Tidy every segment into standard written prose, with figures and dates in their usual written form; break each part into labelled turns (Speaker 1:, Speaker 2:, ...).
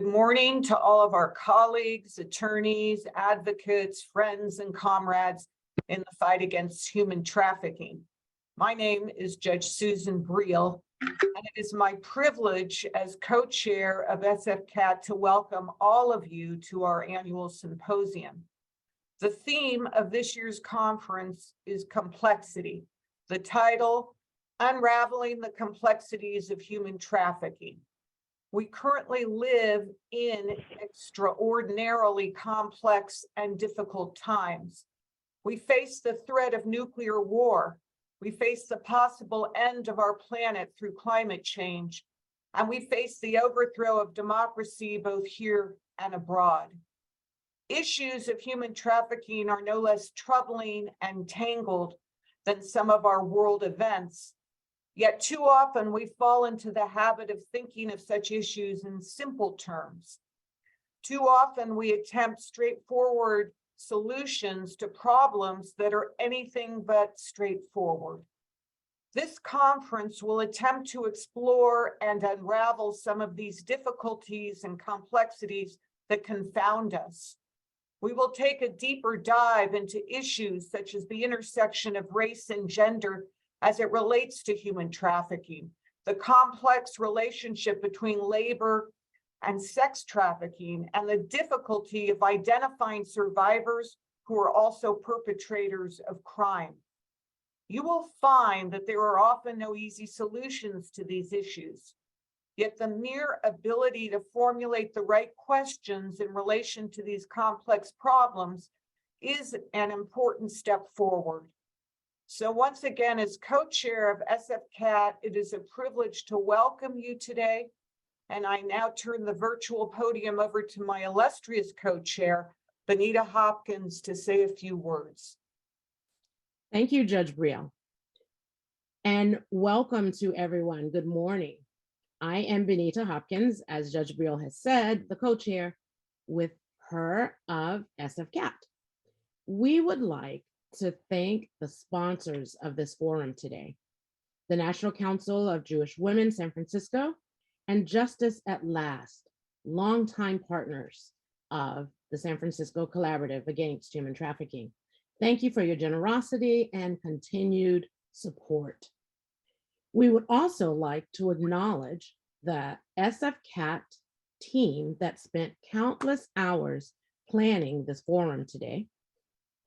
Speaker 1: Good morning to all of our colleagues, attorneys, advocates, friends, and comrades in the fight against human trafficking. My name is Judge Susan Briel, and it is my privilege as co-chair of SFCAHT to welcome all of you to our annual symposium. The theme of this year's conference is complexity. The title, Unraveling the Complexities of Human Trafficking. We currently live in extraordinarily complex and difficult times. We face the threat of nuclear war. We face the possible end of our planet through climate change. And we face the overthrow of democracy both here and abroad. Issues of human trafficking are no less troubling and tangled than some of our world events. Yet too often we fall into the habit of thinking of such issues in simple terms. Too often we attempt straightforward solutions to problems that are anything but straightforward. This conference will attempt to explore and unravel some of these difficulties and complexities that confound us. We will take a deeper dive into issues such as the intersection of race and gender as it relates to human trafficking, the complex relationship between labor and sex trafficking, and the difficulty of identifying survivors who are also perpetrators of crime. You will find that there are often no easy solutions to these issues, yet the mere ability to formulate the right questions in relation to these complex problems is an important step forward. So once again, as co-chair of SFCAHT, it is a privilege to welcome you today. And I now turn the virtual podium over to my illustrious co-chair, Benita Hopkins, to say a few words.
Speaker 2: Thank you, Judge Briel. And welcome to everyone. Good morning. I am Benita Hopkins, as Judge Briel has said, the co-chair with her of SFCAHT. We would like to thank the sponsors of this forum today, the National Council of Jewish Women, San Francisco, and Justice at Last, longtime partners of the San Francisco Collaborative Against Human Trafficking. Thank you for your generosity and continued support. We would also like to acknowledge the SFCAHT team that spent countless hours planning this forum today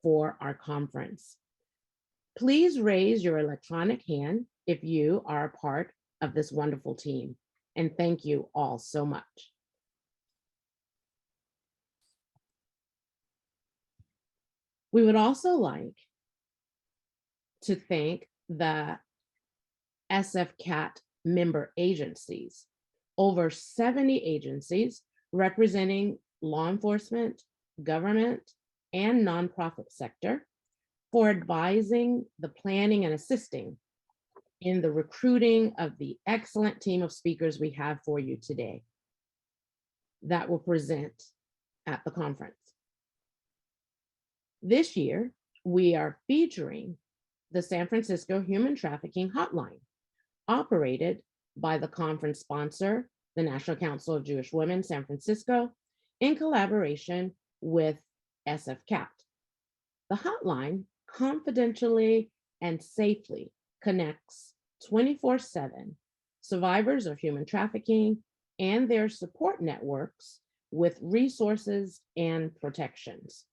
Speaker 2: for our conference. Please raise your electronic hand if you are a part of this wonderful team. And thank you all so much. We would also like to thank the SFCAHT member agencies, over 70 agencies representing law enforcement, government, and nonprofit sector for advising the planning and assisting in the recruiting of the excellent team of speakers we have for you today that will present at the conference. This year, we are featuring the San Francisco Human Trafficking Hotline, operated by the conference sponsor, the National Council of Jewish Women, San Francisco, in collaboration with SFCAHT. The hotline confidentially and safely connects 24/7 survivors of human trafficking and their support networks with resources and protections.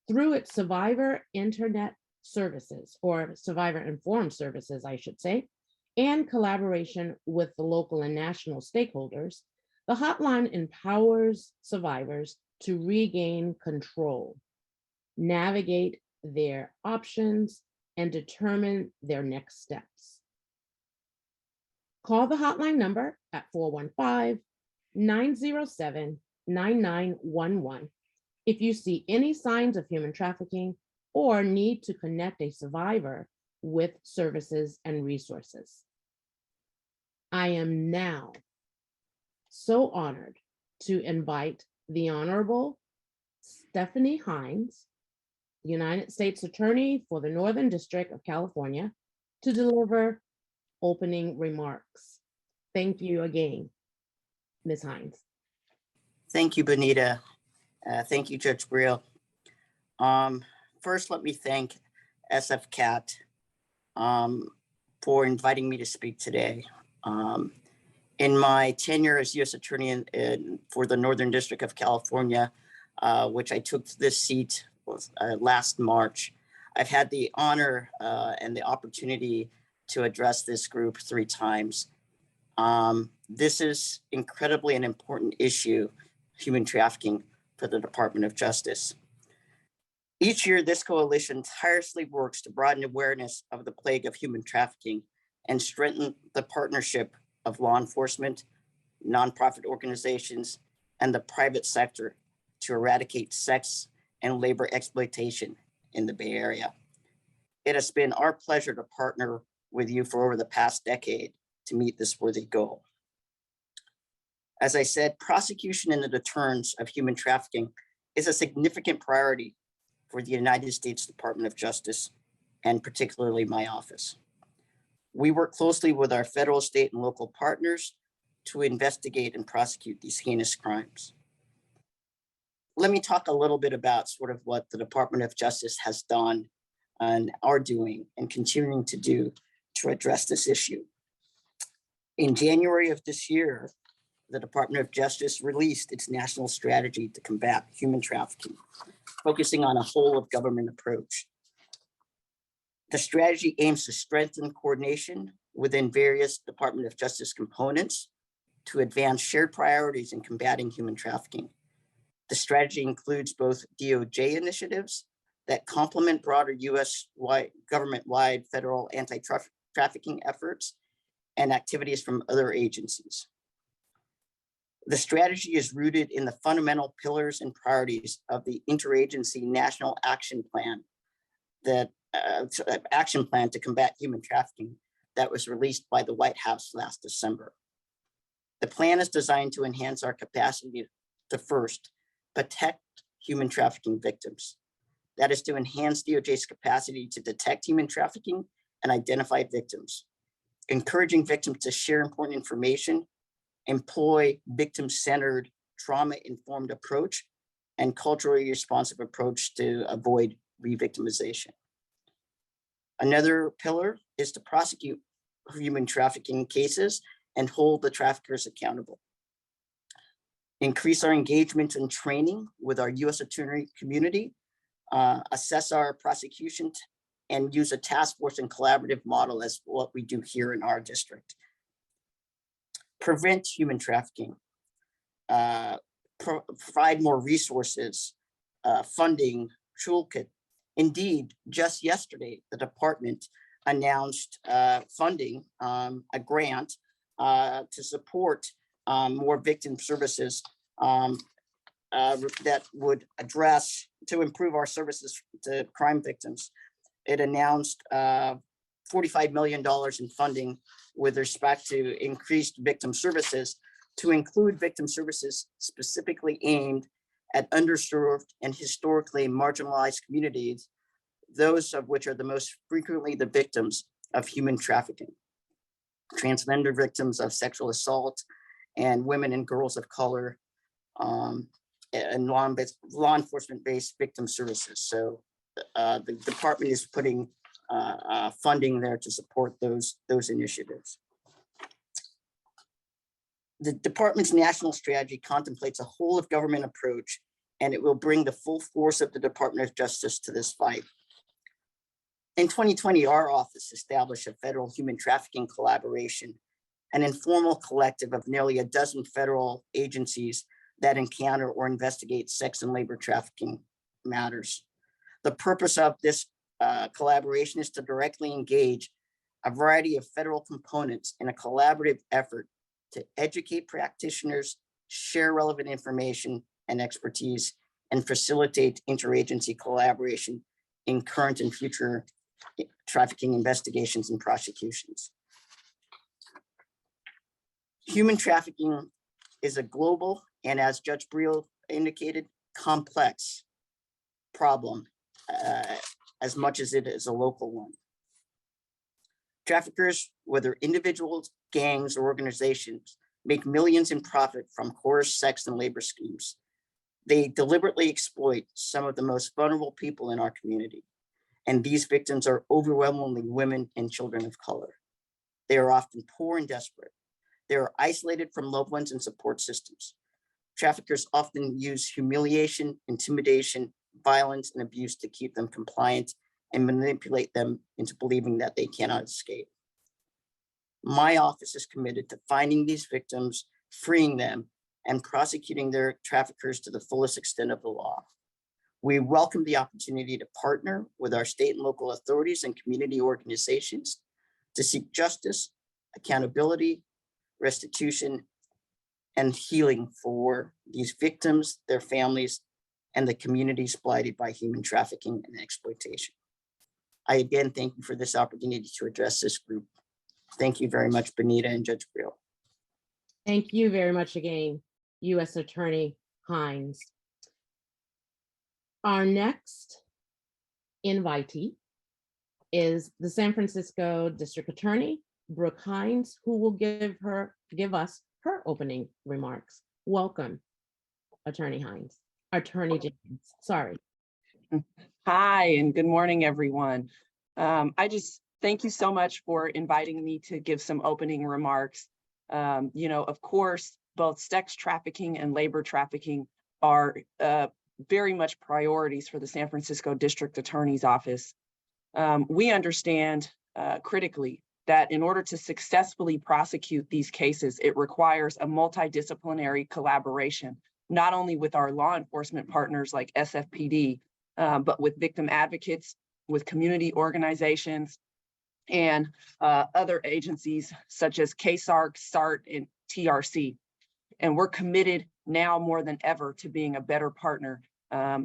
Speaker 2: Through its survivor internet services, or survivor informed services, I should say, and collaboration with the local and national stakeholders, the hotline empowers survivors to regain control, navigate their options, and determine their next steps. Call the hotline number at 415-907-9911 if you see any signs of human trafficking or need to connect a survivor with services and resources. I am now so honored to invite the Honorable Stephanie Hines, United States Attorney for the Northern District of California, to deliver opening remarks. Thank you again. Ms. Hines.
Speaker 3: Thank you, Benita. Thank you, Judge Briel. First, let me thank SFCAHT for inviting me to speak today. In my tenure as U.S. Attorney for the Northern District of California, which I took this seat last March, I've had the honor and the opportunity to address this group 3 times. This is incredibly an important issue, human trafficking, for the Department of Justice. Each year, this coalition tirelessly works to broaden awareness of the plague of human trafficking and strengthen the partnership of law enforcement, nonprofit organizations, and the private sector to eradicate sex and labor exploitation in the Bay Area. It has been our pleasure to partner with you for over the past decade to meet this worthy goal. As I said, prosecution and the deterrence of human trafficking is a significant priority for the United States Department of Justice, and particularly my office. We work closely with our federal, state, and local partners to investigate and prosecute these heinous crimes. Let me talk a little bit about sort of what the Department of Justice has done and are doing and continuing to do to address this issue. In January of this year, the Department of Justice released its national strategy to combat human trafficking, focusing on a whole of government approach. The strategy aims to strengthen coordination within various Department of Justice components to advance shared priorities in combating human trafficking. The strategy includes both DOJ initiatives that complement broader US-wide, government-wide federal anti-trafficking efforts and activities from other agencies. The strategy is rooted in the fundamental pillars and priorities of the Interagency National Action Plan, that action plan to combat human trafficking that was released by the White House last December. The plan is designed to enhance our capacity to first protect human trafficking victims. That is to enhance DOJ's capacity to detect human trafficking and identify victims, encouraging victims to share important information, employ victim-centered, trauma-informed approach, and culturally responsive approach to avoid re-victimization. Another pillar is to prosecute human trafficking cases and hold the traffickers accountable. Increase our engagement and training with our U.S. attorney community, assess our prosecution, and use a task force and collaborative model as what we do here in our district. Prevent human trafficking, provide more resources, funding, toolkit. Indeed, just yesterday, the department announced funding, a grant to support more victim services that would address, to improve our services to crime victims. It announced $45 million in funding with respect to increased victim services, to include victim services specifically aimed at underserved and historically marginalized communities, those of which are the most frequently the victims of human trafficking, transgender victims of sexual assault, and women and girls of color, and law enforcement-based victim services. So the department is putting funding there to support those initiatives. The department's national strategy contemplates a whole of government approach, and it will bring the full force of the Department of Justice to this fight. In 2020, our office established a federal human trafficking collaboration, an informal collective of nearly a dozen federal agencies that encounter or investigate sex and labor trafficking matters. The purpose of this collaboration is to directly engage a variety of federal components in a collaborative effort to educate practitioners, share relevant information and expertise, and facilitate interagency collaboration in current and future trafficking investigations and prosecutions. Human trafficking is a global, and as Judge Briel indicated, complex problem as much as it is a local one. Traffickers, whether individuals, gangs, or organizations, make millions in profit from coerced sex and labor schemes. They deliberately exploit some of the most vulnerable people in our community, and these victims are overwhelmingly women and children of color. They are often poor and desperate. They are isolated from loved ones and support systems. Traffickers often use humiliation, intimidation, violence, and abuse to keep them compliant and manipulate them into believing that they cannot escape. My office is committed to finding these victims, freeing them, and prosecuting their traffickers to the fullest extent of the law. We welcome the opportunity to partner with our state and local authorities and community organizations to seek justice, accountability, restitution, and healing for these victims, their families, and the communities blighted by human trafficking and exploitation. I again thank you for this opportunity to address this group. Thank you very much, Benita and Judge Briel.
Speaker 2: Thank you very much again, U.S. Attorney Hines. Our next invitee is the San Francisco District Attorney, Brooke Hines, who will give us her opening remarks. Welcome, Attorney Hines. Attorney James, sorry.
Speaker 4: Hi, and good morning, everyone. I just thank you so much for inviting me to give some opening remarks. Of course, both sex trafficking and labor trafficking are very much priorities for the San Francisco District Attorney's Office. We understand critically that in order to successfully prosecute these cases, it requires a multidisciplinary collaboration, not only with our law enforcement partners like SFPD, but with victim advocates, with community organizations, and other agencies such as KSARC, SART, and TRC. And we're committed now more than ever to being a better partner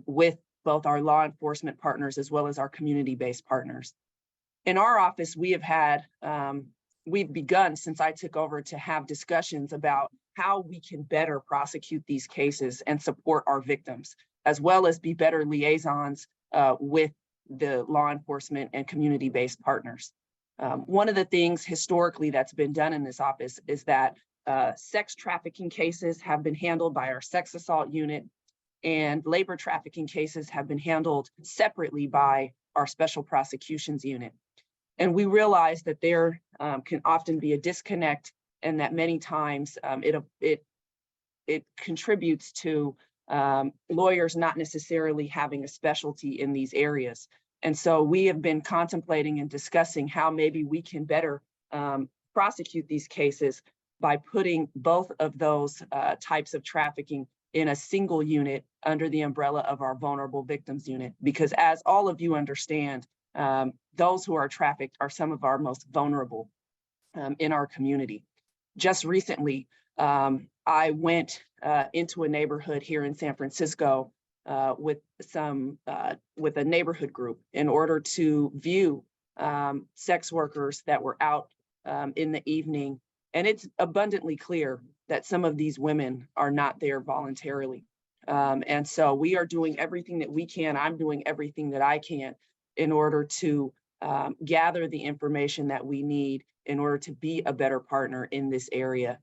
Speaker 4: with both our law enforcement partners as well as our community-based partners. In our office, we've begun since I took over to have discussions about how we can better prosecute these cases and support our victims, as well as be better liaisons with the law enforcement and community-based partners. One of the things historically that's been done in this office is that sex trafficking cases have been handled by our sex assault unit, and labor trafficking cases have been handled separately by our special prosecutions unit. And we realize that there can often be a disconnect, and that many times it contributes to lawyers not necessarily having a specialty in these areas. And so we have been contemplating and discussing how maybe we can better prosecute these cases by putting both of those types of trafficking in a single unit under the umbrella of our vulnerable victims unit. Because as all of you understand, those who are trafficked are some of our most vulnerable in our community. Just recently, I went into a neighborhood here in San Francisco with a neighborhood group in order to view sex workers that were out in the evening. And it's abundantly clear that some of these women are not there voluntarily. And so we are doing everything that we can. I'm doing everything that I can in order to gather the information that we need in order to be a better partner in this area,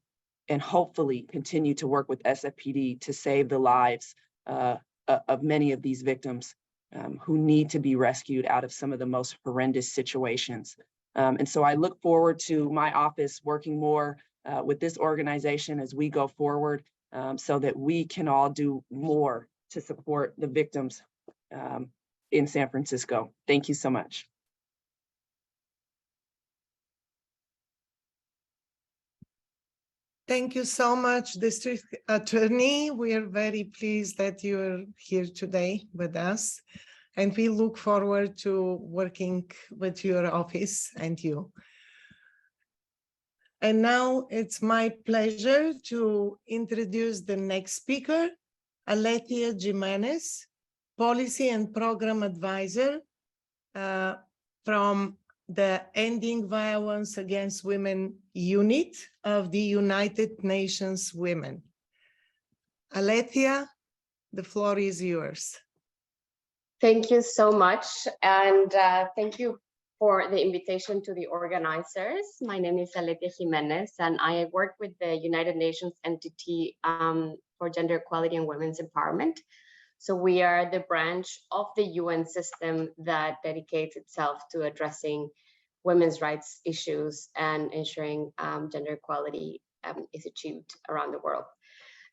Speaker 4: and hopefully continue to work with SFPD to save the lives of many of these victims who need to be rescued out of some of the most horrendous situations. And so I look forward to my office working more with this organization as we go forward so that we can all do more to support the victims in San Francisco. Thank you so much.
Speaker 5: Thank you so much, District Attorney. We are very pleased that you are here today with us, and we look forward to working with your office and you. And now it's my pleasure to introduce the next speaker, Alethea Jimenez, Policy and Program Advisor from the Ending Violence Against Women Unit of the United Nations Women. Alethea, the floor is yours.
Speaker 6: Thank you so much. And thank you for the invitation to the organizers. My name is Aletia Jimenez, and I work with the United Nations entity for gender equality and women's empowerment. So we are the branch of the UN system that dedicates itself to addressing women's rights issues and ensuring gender equality is achieved around the world.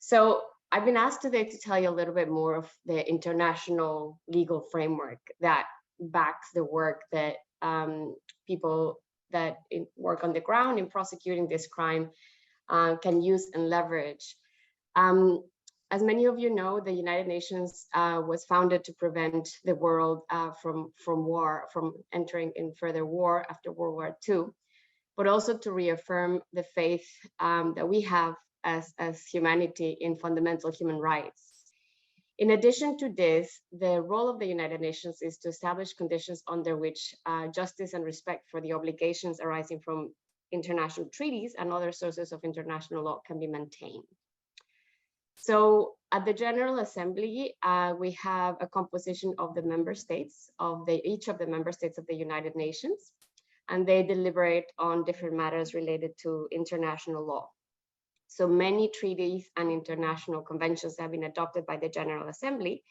Speaker 6: So I've been asked today to tell you a little bit more of the international legal framework that backs the work that people that work on the ground in prosecuting this crime can use and leverage. As many of you know, the United Nations was founded to prevent the world from entering in further war after World War II, but also to reaffirm the faith that we have as humanity in fundamental human rights. In addition to this, the role of the United Nations is to establish conditions under which justice and respect for the obligations arising from international treaties and other sources of international law can be maintained. So at the General Assembly, we have a composition of the member states of each of the member states of the United Nations, and they deliberate on different matters related to international law. So many treaties and international conventions have been adopted by the General Assembly,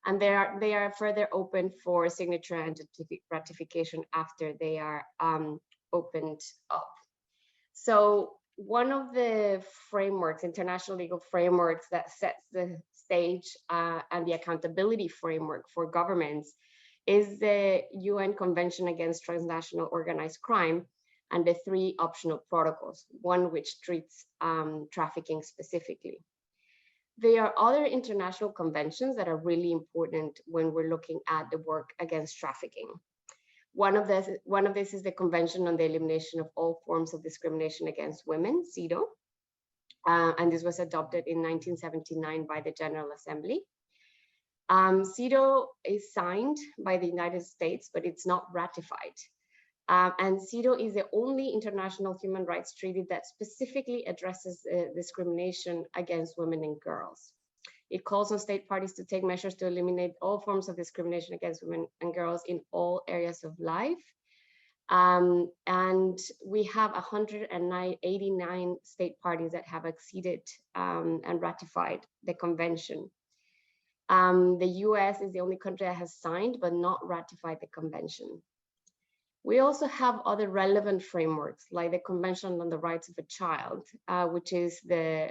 Speaker 6: and they are further open for signature and ratification after they are opened up. So one of the frameworks, international legal frameworks that sets the stage and the accountability framework for governments is the UN Convention Against Transnational Organized Crime and the 3 optional protocols, one which treats trafficking specifically. There are other international conventions that are really important when we're looking at the work against trafficking. One of this is the Convention on the Elimination of All Forms of Discrimination Against Women, CEDAW, and this was adopted in 1979 by the General Assembly. CEDAW is signed by the United States, but it's not ratified. And CEDAW is the only international human rights treaty that specifically addresses discrimination against women and girls. It calls on state parties to take measures to eliminate all forms of discrimination against women and girls in all areas of life. And we have 189 state parties that have acceded and ratified the convention. The US is the only country that has signed but not ratified the convention. We also have other relevant frameworks like the Convention on the Rights of a Child, which is the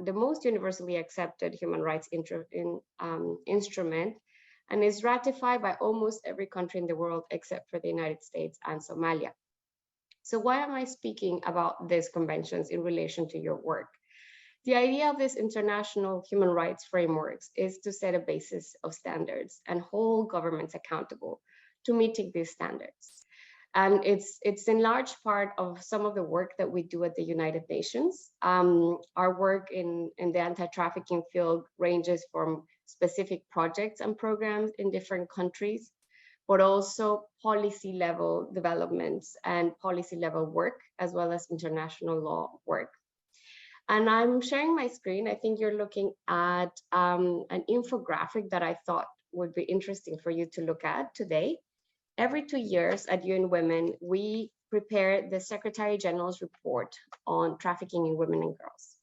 Speaker 6: most universally accepted human rights instrument and is ratified by almost every country in the world except for the United States and Somalia. So why am I speaking about these conventions in relation to your work? The idea of this international human rights frameworks is to set a basis of standards and hold governments accountable to meeting these standards. And it's in large part of some of the work that we do at the United Nations. Our work in the anti-trafficking field ranges from specific projects and programs in different countries, but also policy level developments and policy level work, as well as international law work. And I'm sharing my screen. I think you're looking at an infographic that I thought would be interesting for you to look at today. Every 2 years at UN Women, we prepare the Secretary General's report on trafficking in women and girls.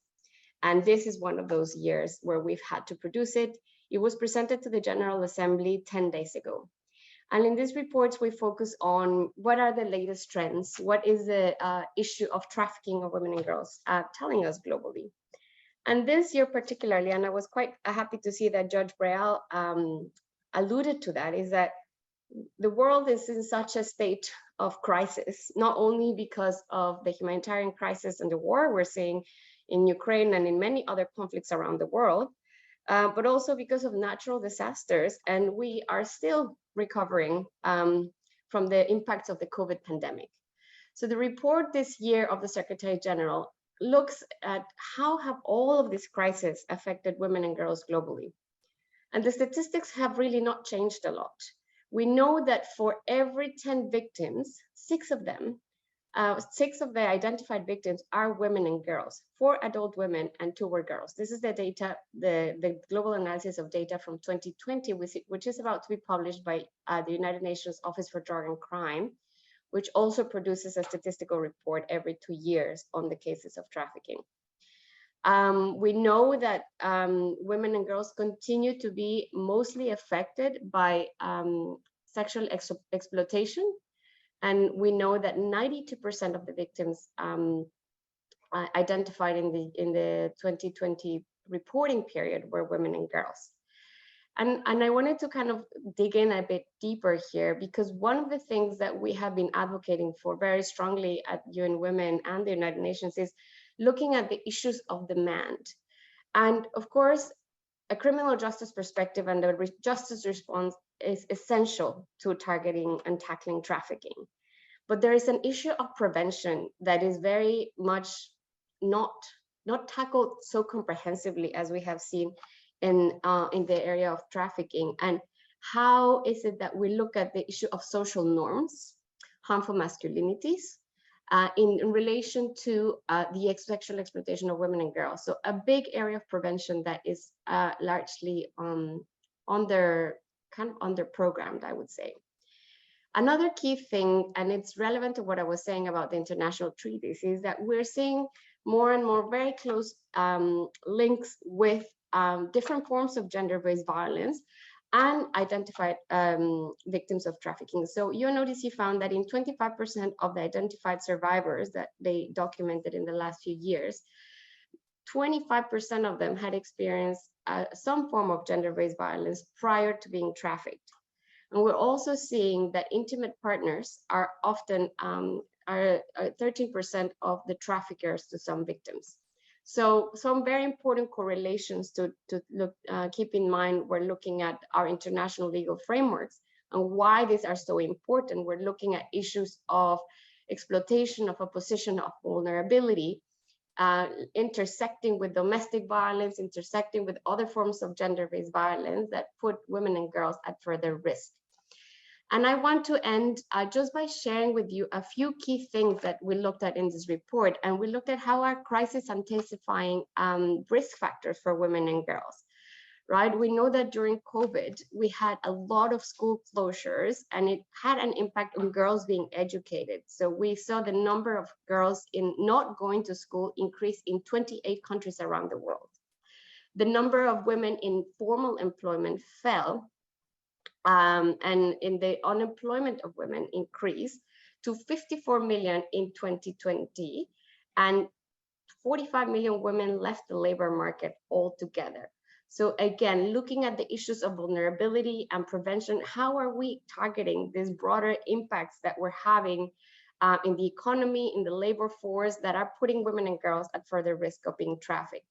Speaker 6: And this is one of those years where we've had to produce it. It was presented to the General Assembly 10 days ago. And in these reports, we focus on what are the latest trends, what is the issue of trafficking of women and girls telling us globally. And this year particularly, and I was quite happy to see that Judge Breal alluded to that, is that the world is in such a state of crisis, not only because of the humanitarian crisis and the war we're seeing in Ukraine and in many other conflicts around the world, but also because of natural disasters. And we are still recovering from the impacts of the COVID pandemic. So the report this year of the Secretary General looks at how have all of these crises affected women and girls globally. And the statistics have really not changed a lot. We know that for every 10 victims, 6 of the identified victims are women and girls, 4 adult women and 2 were girls. This is the data, the global analysis of data from 2020, which is about to be published by the United Nations Office for Drug and Crime which also produces a statistical report every 2 years on the cases of trafficking. We know that women and girls continue to be mostly affected by sexual exploitation. And we know that 92% of the victims identified in the 2020 reporting period were women and girls. And I wanted to kind of dig in a bit deeper here, because one of the things that we have been advocating for very strongly at UN Women and the United Nations is looking at the issues of demand. And of course, a criminal justice perspective and the justice response is essential to targeting and tackling trafficking. But there is an issue of prevention that is very much not tackled so comprehensively as we have seen in the area of trafficking. And how is it that we look at the issue of social norms, harmful masculinities, in relation to the sexual exploitation of women and girls? So a big area of prevention that is largely under-programmed, I would say. Another key thing, and it's relevant to what I was saying about the international treaties, is that we're seeing more and more very close links with different forms of gender-based violence and identified victims of trafficking. So UNODC found that in 25% of the identified survivors that they documented in the last few years, 25% of them had experienced some form of gender-based violence prior to being trafficked. And we're also seeing that intimate partners are often 13% of the traffickers to some victims. So some very important correlations to keep in mind. We're looking at our international legal frameworks and why these are so important. We're looking at issues of exploitation, of a position of vulnerability, intersecting with domestic violence, intersecting with other forms of gender-based violence that put women and girls at further risk. And I want to end just by sharing with you a few key things that we looked at in this report. And we looked at how our crisis intensifying risk factors for women and girls, right? We know that during COVID, we had a lot of school closures and it had an impact on girls being educated. So we saw the number of girls in not going to school increase in 28 countries around the world. The number of women in formal employment fell, and in the unemployment of women increased to 54 million in 2020, and 45 million women left the labor market altogether. So again, looking at the issues of vulnerability and prevention, how are we targeting these broader impacts that we're having in the economy, in the labor force, that are putting women and girls at further risk of being trafficked?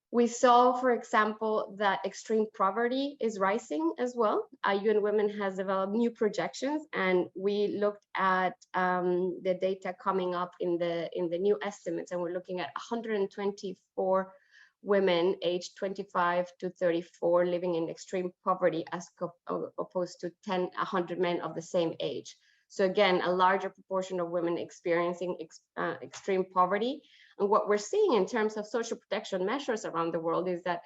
Speaker 6: We saw, for example, that extreme poverty is rising as well. UN Women has developed new projections, and we looked at the data coming up in the new estimates, and we're looking at 124 women aged 25 to 34 living in extreme poverty as opposed to 100 men of the same age. So again, a larger proportion of women experiencing extreme poverty. And what we're seeing in terms of social protection measures around the world is that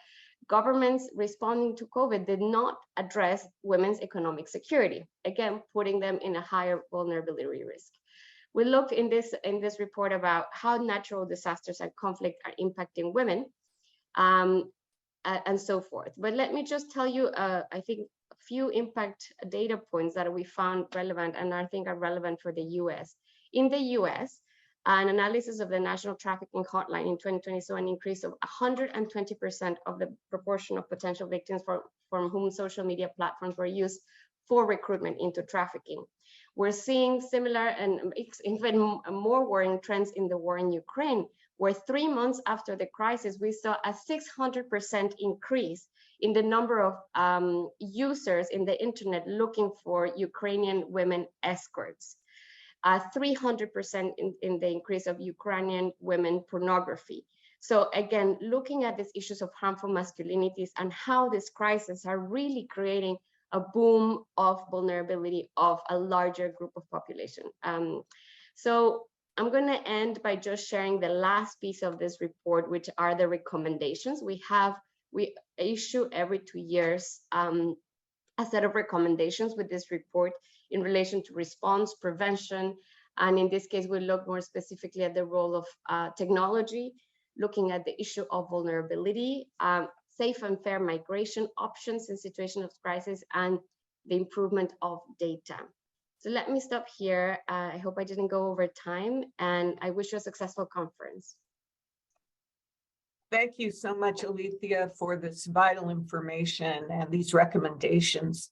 Speaker 6: governments responding to COVID did not address women's economic security, again, putting them in a higher vulnerability risk. We looked in this report about how natural disasters and conflict are impacting women, and so forth. But let me just tell you, I think, a few impact data points that we found relevant and I think are relevant for the US. In the US, an analysis of the National Trafficking Hotline in 2020 saw an increase of 120% of the proportion of potential victims from whom social media platforms were used for recruitment into trafficking. We're seeing similar and even more worrying trends in the war in Ukraine, where 3 months after the crisis, we saw a 600% increase in the number of users in the internet looking for Ukrainian women escorts. 300% in the increase of Ukrainian women pornography. So again, looking at these issues of harmful masculinities and how this crisis are really creating a boom of vulnerability of a larger group of population. So I'm going to end by just sharing the last piece of this report, which are the recommendations. We issue every 2 years a set of recommendations with this report in relation to response, prevention, and in this case, we look more specifically at the role of technology, looking at the issue of vulnerability, safe and fair migration options in situations of crisis, and the improvement of data. So let me stop here. I hope I didn't go over time, and I wish you a successful conference.
Speaker 1: Thank you so much, Alethea, for this vital information and these recommendations.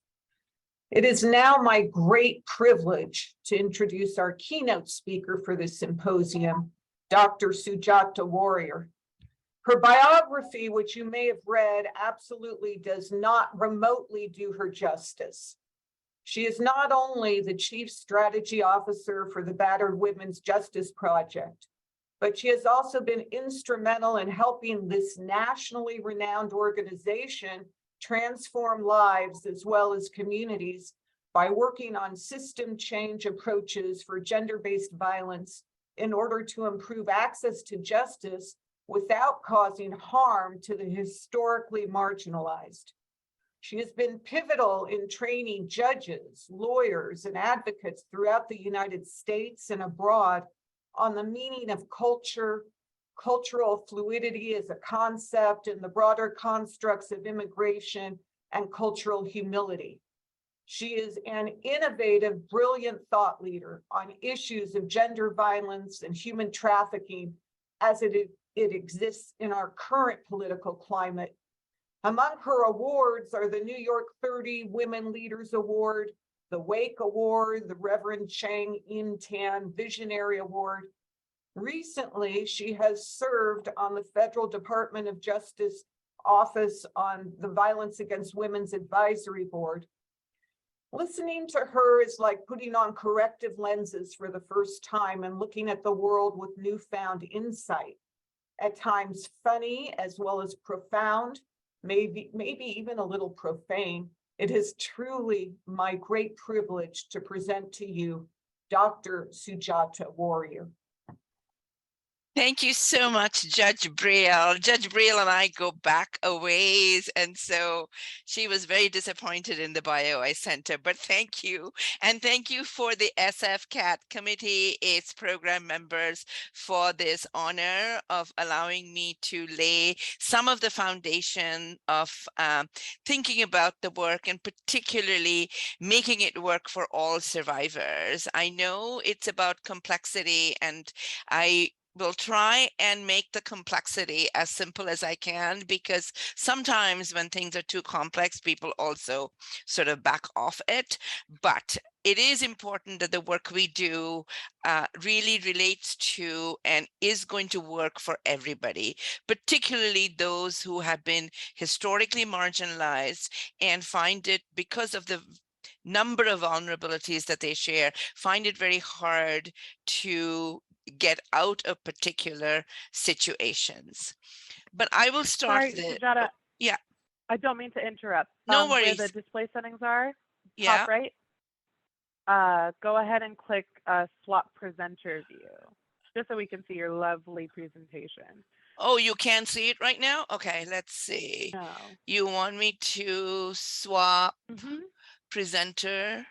Speaker 1: It is now my great privilege to introduce our keynote speaker for this symposium, Dr. Sujata Warrior. Her biography, which you may have read, absolutely does not remotely do her justice. She is not only the Chief Strategy Officer for the Battered Women's Justice Project, but she has also been instrumental in helping this nationally renowned organization transform lives as well as communities by working on system change approaches for gender-based violence in order to improve access to justice without causing harm to the historically marginalized. She has been pivotal in training judges, lawyers, and advocates throughout the United States and abroad on the meaning of culture, cultural fluidity as a concept, and the broader constructs of immigration and cultural humility. She is an innovative, brilliant thought leader on issues of gender violence and human trafficking as it exists in our current political climate. Among her awards are the New York 30 Women Leaders Award, the Wake Award, the Reverend Chang In Tan Visionary Award. Recently, she has served on the Federal Department of Justice Office on the Violence Against Women's Advisory Board. Listening to her is like putting on corrective lenses for the first time and looking at the world with newfound insight. At times funny as well as profound, maybe even a little profane. It is truly my great privilege to present to you Dr. Sujata Warrior.
Speaker 7: Thank you so much, Judge Briel. Judge Briel and I go back a ways, and so she was very disappointed in the bio I sent her, but thank you. And thank you for the SFCAHT committee, its program members, for this honor of allowing me to lay some of the foundation of thinking about the work and particularly making it work for all survivors. I know it's about complexity, and I will try and make the complexity as simple as I can, because sometimes when things are too complex, people also sort of back off it. But it is important that the work we do really relates to and is going to work for everybody, particularly those who have been historically marginalized and find it, because of the number of vulnerabilities that they share, find it very hard to get out of particular situations. But I will start.
Speaker 8: Sorry, Sujata.
Speaker 7: Yeah.
Speaker 8: I don't mean to interrupt.
Speaker 7: No
Speaker 8: Where
Speaker 7: worries.
Speaker 8: the display settings are,
Speaker 7: Yeah.
Speaker 8: top right, go ahead and click swap presenter view, just so we can see your lovely presentation.
Speaker 7: Oh, you can't see it right now? Okay, let's see.
Speaker 8: No.
Speaker 7: You want me to swap presenter?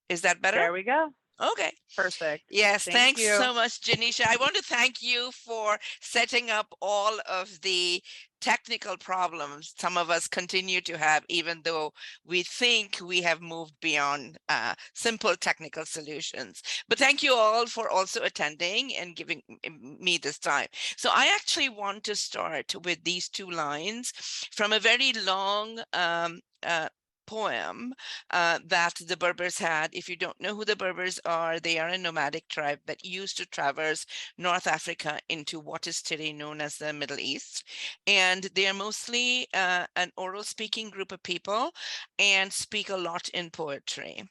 Speaker 7: Is that better?
Speaker 8: There we go.
Speaker 7: Okay.
Speaker 8: Perfect.
Speaker 7: Yes,
Speaker 8: Thank
Speaker 7: thanks
Speaker 8: you.
Speaker 7: so much, Janisha. I want to thank you for setting up all of the technical problems some of us continue to have, even though we think we have moved beyond simple technical solutions. But thank you all for also attending and giving me this time. So I actually want to start with these two lines from a very long poem that the Berbers had. If you don't know who the Berbers are, they are a nomadic tribe that used to traverse North Africa into what is today known as the Middle East. And they are mostly an oral speaking group of people and speak a lot in poetry.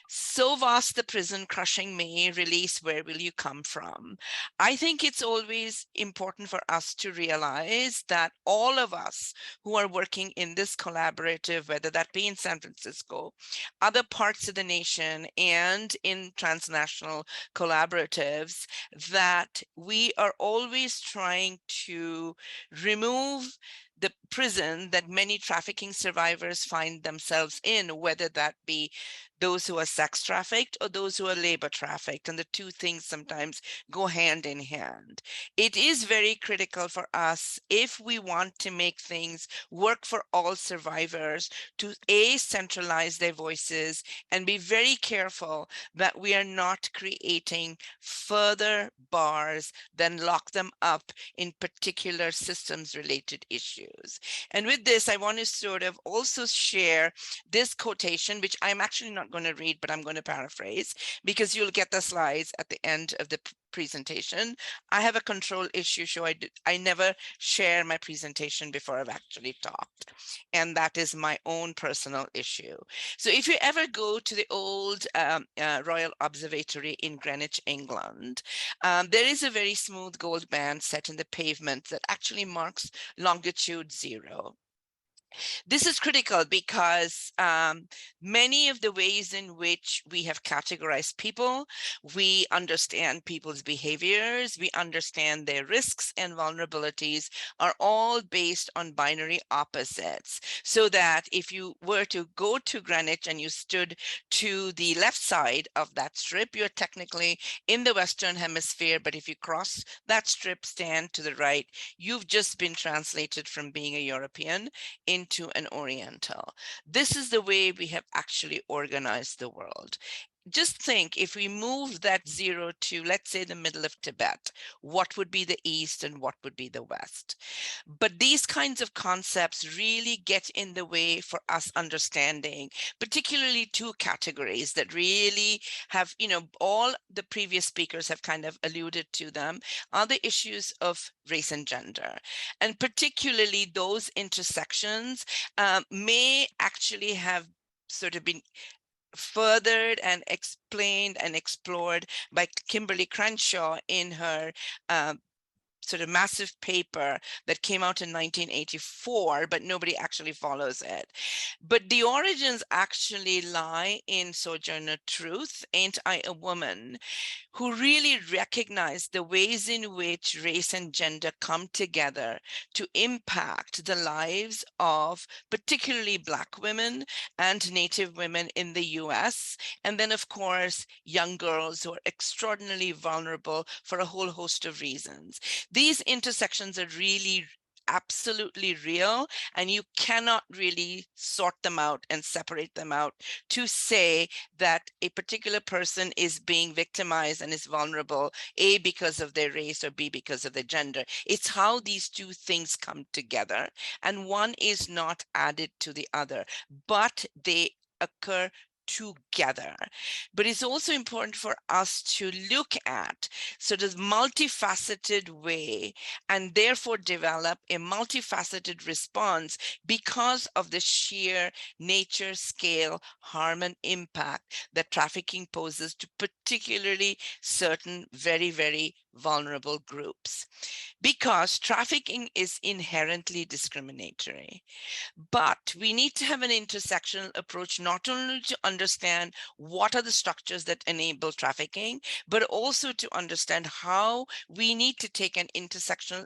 Speaker 7: So vast the prison crushing me, release, where will you come from? I think it's always important for us to realize that all of us who are working in this collaborative, whether that be in San Francisco, other parts of the nation, and in transnational collaboratives, that we are always trying to remove the prison that many trafficking survivors find themselves in, whether that be those who are sex trafficked or those who are labor trafficked. And the two things sometimes go hand in hand. It is very critical for us, if we want to make things work for all survivors, to centralize their voices and be very careful that we are not creating further bars than lock them up in particular systems related issues. And with this, I want to sort of also share this quotation, which I'm actually not going to read, but I'm going to paraphrase, because you'll get the slides at the end of the presentation. I have a control issue, so I never share my presentation before I've actually talked. And that is my own personal issue. So if you ever go to the old Royal Observatory in Greenwich, England, there is a very smooth gold band set in the pavement that actually marks longitude 0. This is critical because many of the ways in which we have categorized people, we understand people's behaviors, we understand their risks and vulnerabilities, are all based on binary opposites. So that if you were to go to Greenwich and you stood to the left side of that strip, you're technically in the Western Hemisphere, but if you cross that strip, stand to the right, you've just been translated from being a European into an Oriental. This is the way we have actually organized the world. Just think, if we move that 0 to, let's say, the middle of Tibet, what would be the East and what would be the West? But these kinds of concepts really get in the way for us understanding, particularly two categories that really have, all the previous speakers have kind of alluded to them, are the issues of race and gender. And particularly those intersections may actually have sort of been furthered and explained and explored by Kimberly Crenshaw in her sort of massive paper that came out in 1984, but nobody actually follows it. But the origins actually lie in Sojourner Truth, Ain't I a Woman, who really recognized the ways in which race and gender come together to impact the lives of particularly Black women and Native women in the US. And then, of course, young girls who are extraordinarily vulnerable for a whole host of reasons. These intersections are really absolutely real, and you cannot really sort them out and separate them out to say that a particular person is being victimized and is vulnerable, A, because of their race, or B, because of their gender. It's how these two things come together, and one is not added to the other, but they occur together. But it's also important for us to look at sort of multifaceted way, and therefore develop a multifaceted response because of the sheer nature, scale, harm, and impact that trafficking poses to particularly certain very, very vulnerable groups. Because trafficking is inherently discriminatory. But we need to have an intersectional approach, not only to understand what are the structures that enable trafficking, but also to understand how we need to take an intersectional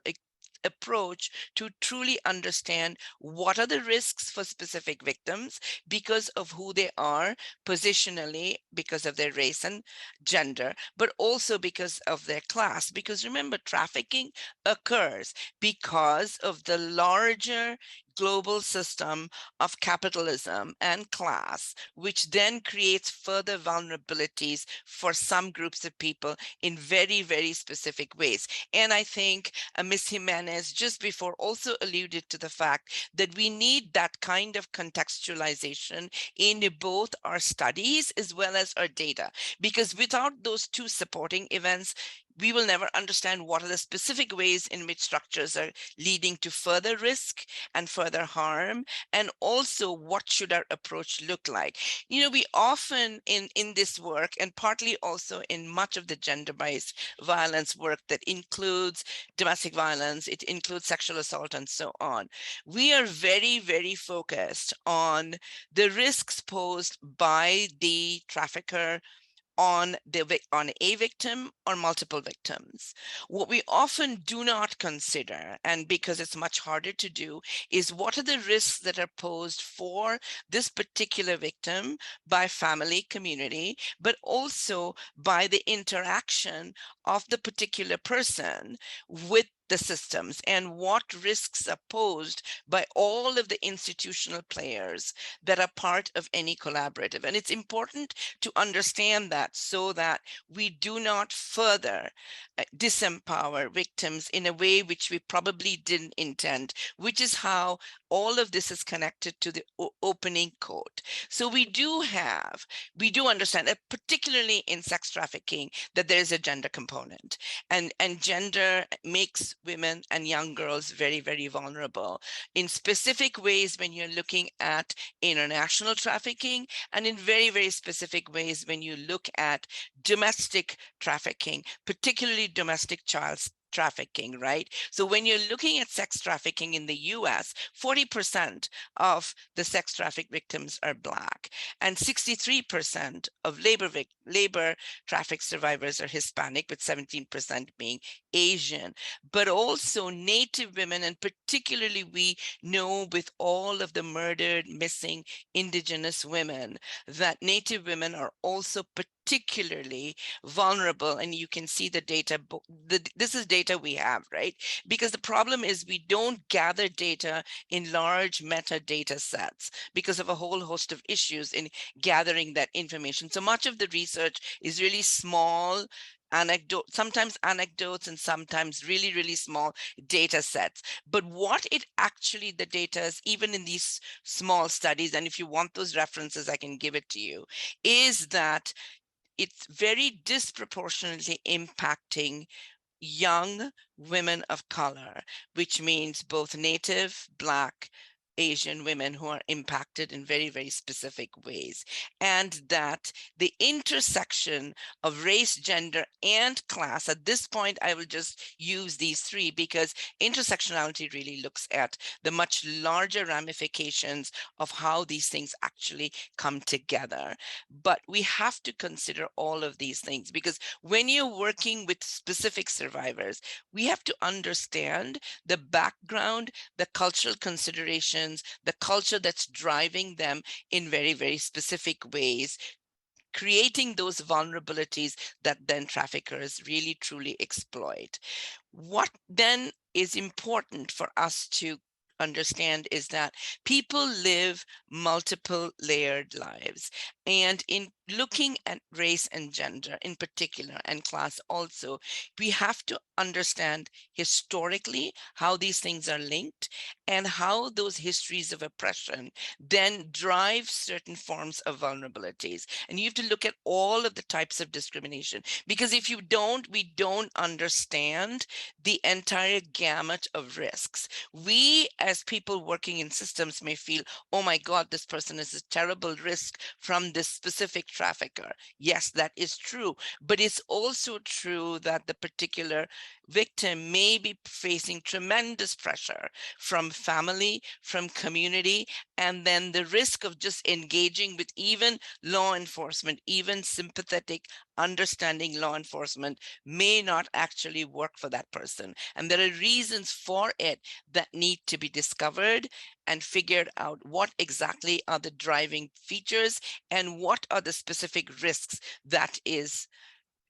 Speaker 7: approach to truly understand what are the risks for specific victims because of who they are positionally, because of their race and gender, but also because of their class. Because remember, trafficking occurs because of the larger global system of capitalism and class, which then creates further vulnerabilities for some groups of people in very, very specific ways. And I think Ms. Jimenez just before also alluded to the fact that we need that kind of contextualization in both our studies as well as our data, because without those two supporting events, we will never understand what are the specific ways in which structures are leading to further risk and further harm, and also what should our approach look like. We often in this work, and partly also in much of the gender-based violence work that includes domestic violence, it includes sexual assault and so on, we are very, very focused on the risks posed by the trafficker on a victim or multiple victims. What we often do not consider, and because it's much harder to do, is what are the risks that are posed for this particular victim by family, community, but also by the interaction of the particular person with the systems, and what risks are posed by all of the institutional players that are part of any collaborative. And it's important to understand that, so that we do not further disempower victims in a way which we probably didn't intend, which is how all of this is connected to the opening quote. So we do understand that, particularly in sex trafficking, that there is a gender component, and gender makes women and young girls very, very vulnerable in specific ways when you're looking at international trafficking, and in very, very specific ways when you look at domestic trafficking, particularly domestic child trafficking, right? So when you're looking at sex trafficking in the US, 40% of the sex traffic victims are Black, and 63% of labor traffic survivors are Hispanic, with 17% being Asian. But also Native women, and particularly we know with all of the murdered, missing Indigenous women, that Native women are also particularly vulnerable. And you can see the data. This is data we have, right? Because the problem is we don't gather data in large metadata sets because of a whole host of issues in gathering that information. So much of the research is really small, sometimes anecdotes, and sometimes really, really small data sets. But what it actually, the data is, even in these small studies, and if you want those references, I can give it to you, is that it's very disproportionately impacting young women of color, which means both Native, Black, Asian women who are impacted in very, very specific ways. And that the intersection of race, gender, and class, at this point, I will just use these three because intersectionality really looks at the much larger ramifications of how these things actually come together. But we have to consider all of these things, because when you're working with specific survivors, we have to understand the background, the cultural considerations, the culture that's driving them in very, very specific ways, creating those vulnerabilities that then traffickers really, truly exploit. What then is important for us to understand is that people live multiple layered lives. And in looking at race and gender in particular, and class also, we have to understand historically how these things are linked, and how those histories of oppression then drive certain forms of vulnerabilities. And you have to look at all of the types of discrimination, because if you don't, we don't understand the entire gamut of risks. We, as people working in systems, may feel, oh my God, this person is a terrible risk from this specific trafficker. Yes, that is true. But it's also true that the particular victim may be facing tremendous pressure from family, from community, and then the risk of just engaging with even law enforcement, even sympathetic, understanding law enforcement, may not actually work for that person. And there are reasons for it that need to be discovered and figured out. What exactly are the driving features, and what are the specific risks that is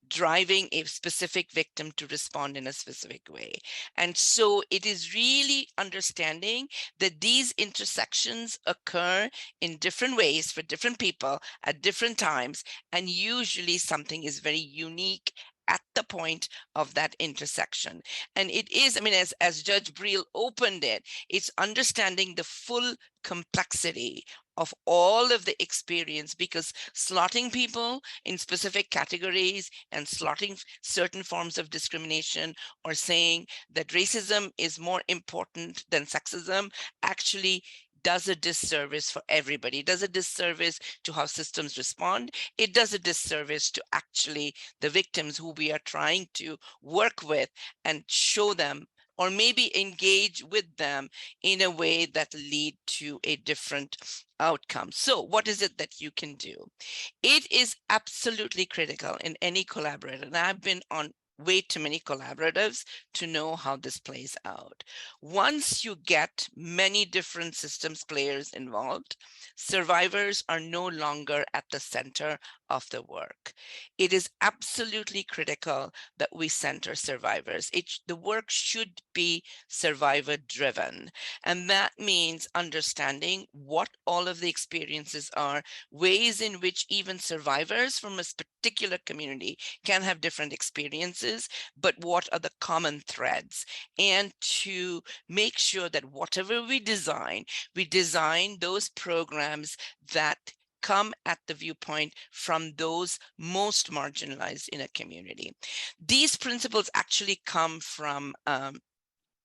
Speaker 7: driving a specific victim to respond in a specific way. And so it is really understanding that these intersections occur in different ways for different people at different times, and usually something is very unique at the point of that intersection. And it is, I mean, as Judge Briel opened it, it's understanding the full complexity of all of the experience, because slotting people in specific categories and slotting certain forms of discrimination, or saying that racism is more important than sexism, actually does a disservice for everybody. It does a disservice to how systems respond. It does a disservice to actually the victims who we are trying to work with and show them or maybe engage with them in a way that lead to a different outcome. So what is it that you can do? It is absolutely critical in any collaborator, and I've been on way too many collaboratives to know how this plays out. Once you get many different systems players involved, survivors are no longer at the center of the work. It is absolutely critical that we center survivors. The work should be survivor driven. And that means understanding what all of the experiences are, ways in which even survivors from a particular community can have different experiences, but what are the common threads? And to make sure that whatever we design those programs that come at the viewpoint from those most marginalized in a community. These principles actually come from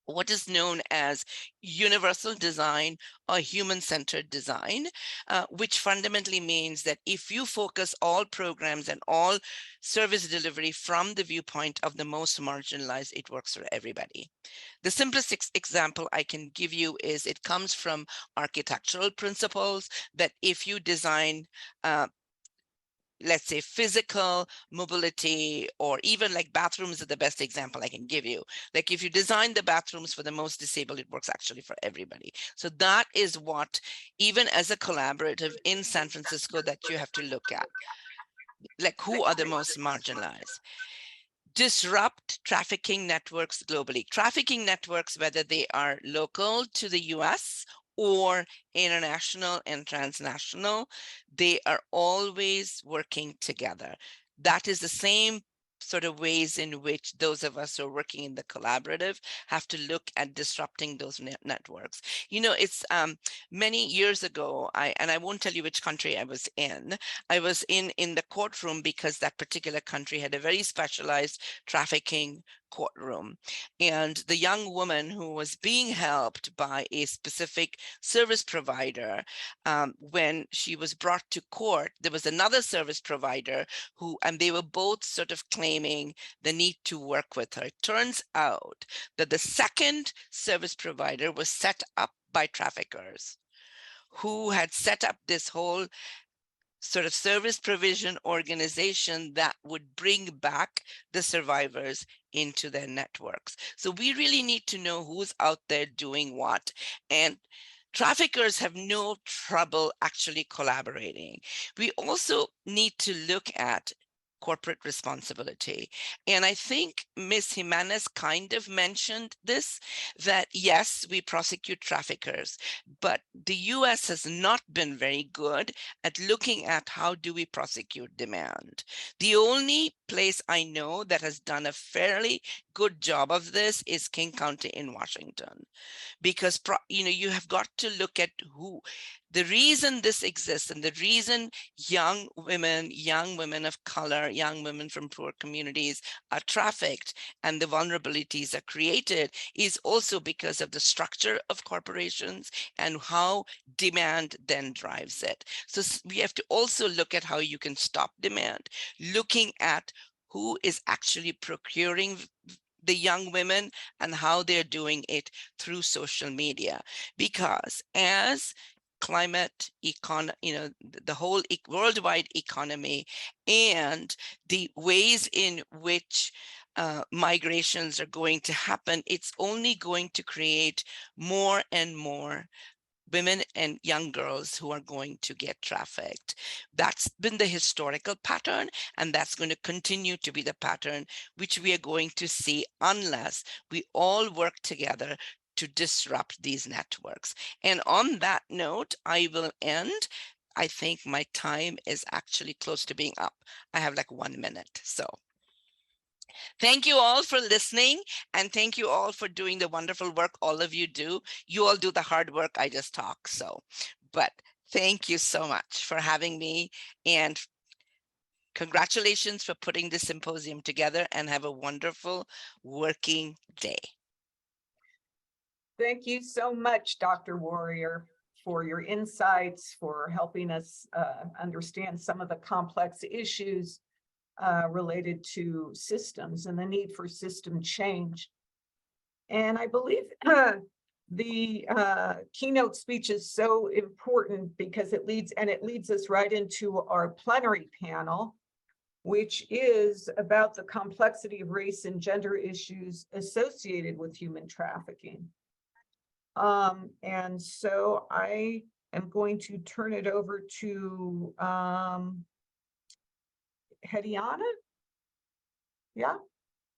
Speaker 7: what is known as universal design or human-centered design, which fundamentally means that if you focus all programs and all service delivery from the viewpoint of the most marginalized, it works for everybody. The simplest example I can give you is it comes from architectural principles that if you design let's say physical mobility, or even like bathrooms are the best example I can give you. Like if you design the bathrooms for the most disabled, it works actually for everybody. So that is what, even as a collaborative in San Francisco, that you have to look at. Like who are the most marginalized? Disrupt trafficking networks globally. Trafficking networks, whether they are local to the US or international and transnational, they are always working together. That is the same sort of ways in which those of us who are working in the collaborative have to look at disrupting those networks. You know, it's many years ago, and I won't tell you which country I was in. I was in the courtroom because that particular country had a very specialized trafficking courtroom. And the young woman who was being helped by a specific service provider, when she was brought to court, there was another service provider who, and they were both sort of claiming the need to work with her. It turns out that the second service provider was set up by traffickers who had set up this whole sort of service provision organization that would bring back the survivors into their networks. So we really need to know who's out there doing what. And traffickers have no trouble actually collaborating. We also need to look at corporate responsibility. And I think Ms. Jimenez kind of mentioned this, that yes, we prosecute traffickers, but the US has not been very good at looking at how do we prosecute demand. The only place I know that has done a fairly good job of this is King County in Washington, because you have got to look at who. The reason this exists and the reason young women of color, young women from poor communities are trafficked and the vulnerabilities are created is also because of the structure of corporations and how demand then drives it. So we have to also look at how you can stop demand, looking at who is actually procuring the young women and how they're doing it through social media. Because as climate, the whole worldwide economy and the ways in which migrations are going to happen, it's only going to create more and more women and young girls who are going to get trafficked. That's been the historical pattern, and that's going to continue to be the pattern which we are going to see unless we all work together to disrupt these networks. And on that note, I will end. I think my time is actually close to being up. I have like 1 minute. So thank you all for listening, and thank you all for doing the wonderful work all of you do. You all do the hard work, I just talk. So, but thank you so much for having me, and congratulations for putting this symposium together, and have a wonderful working day.
Speaker 1: Thank you so much, Dr. Warrior, for your insights, for helping us understand some of the complex issues related to systems and the need for system change. And I believe the keynote speech is so important because it leads us right into our plenary panel, which is about the complexity of race and gender issues associated with human trafficking. And so I am going to turn it over to Hediana. Yeah.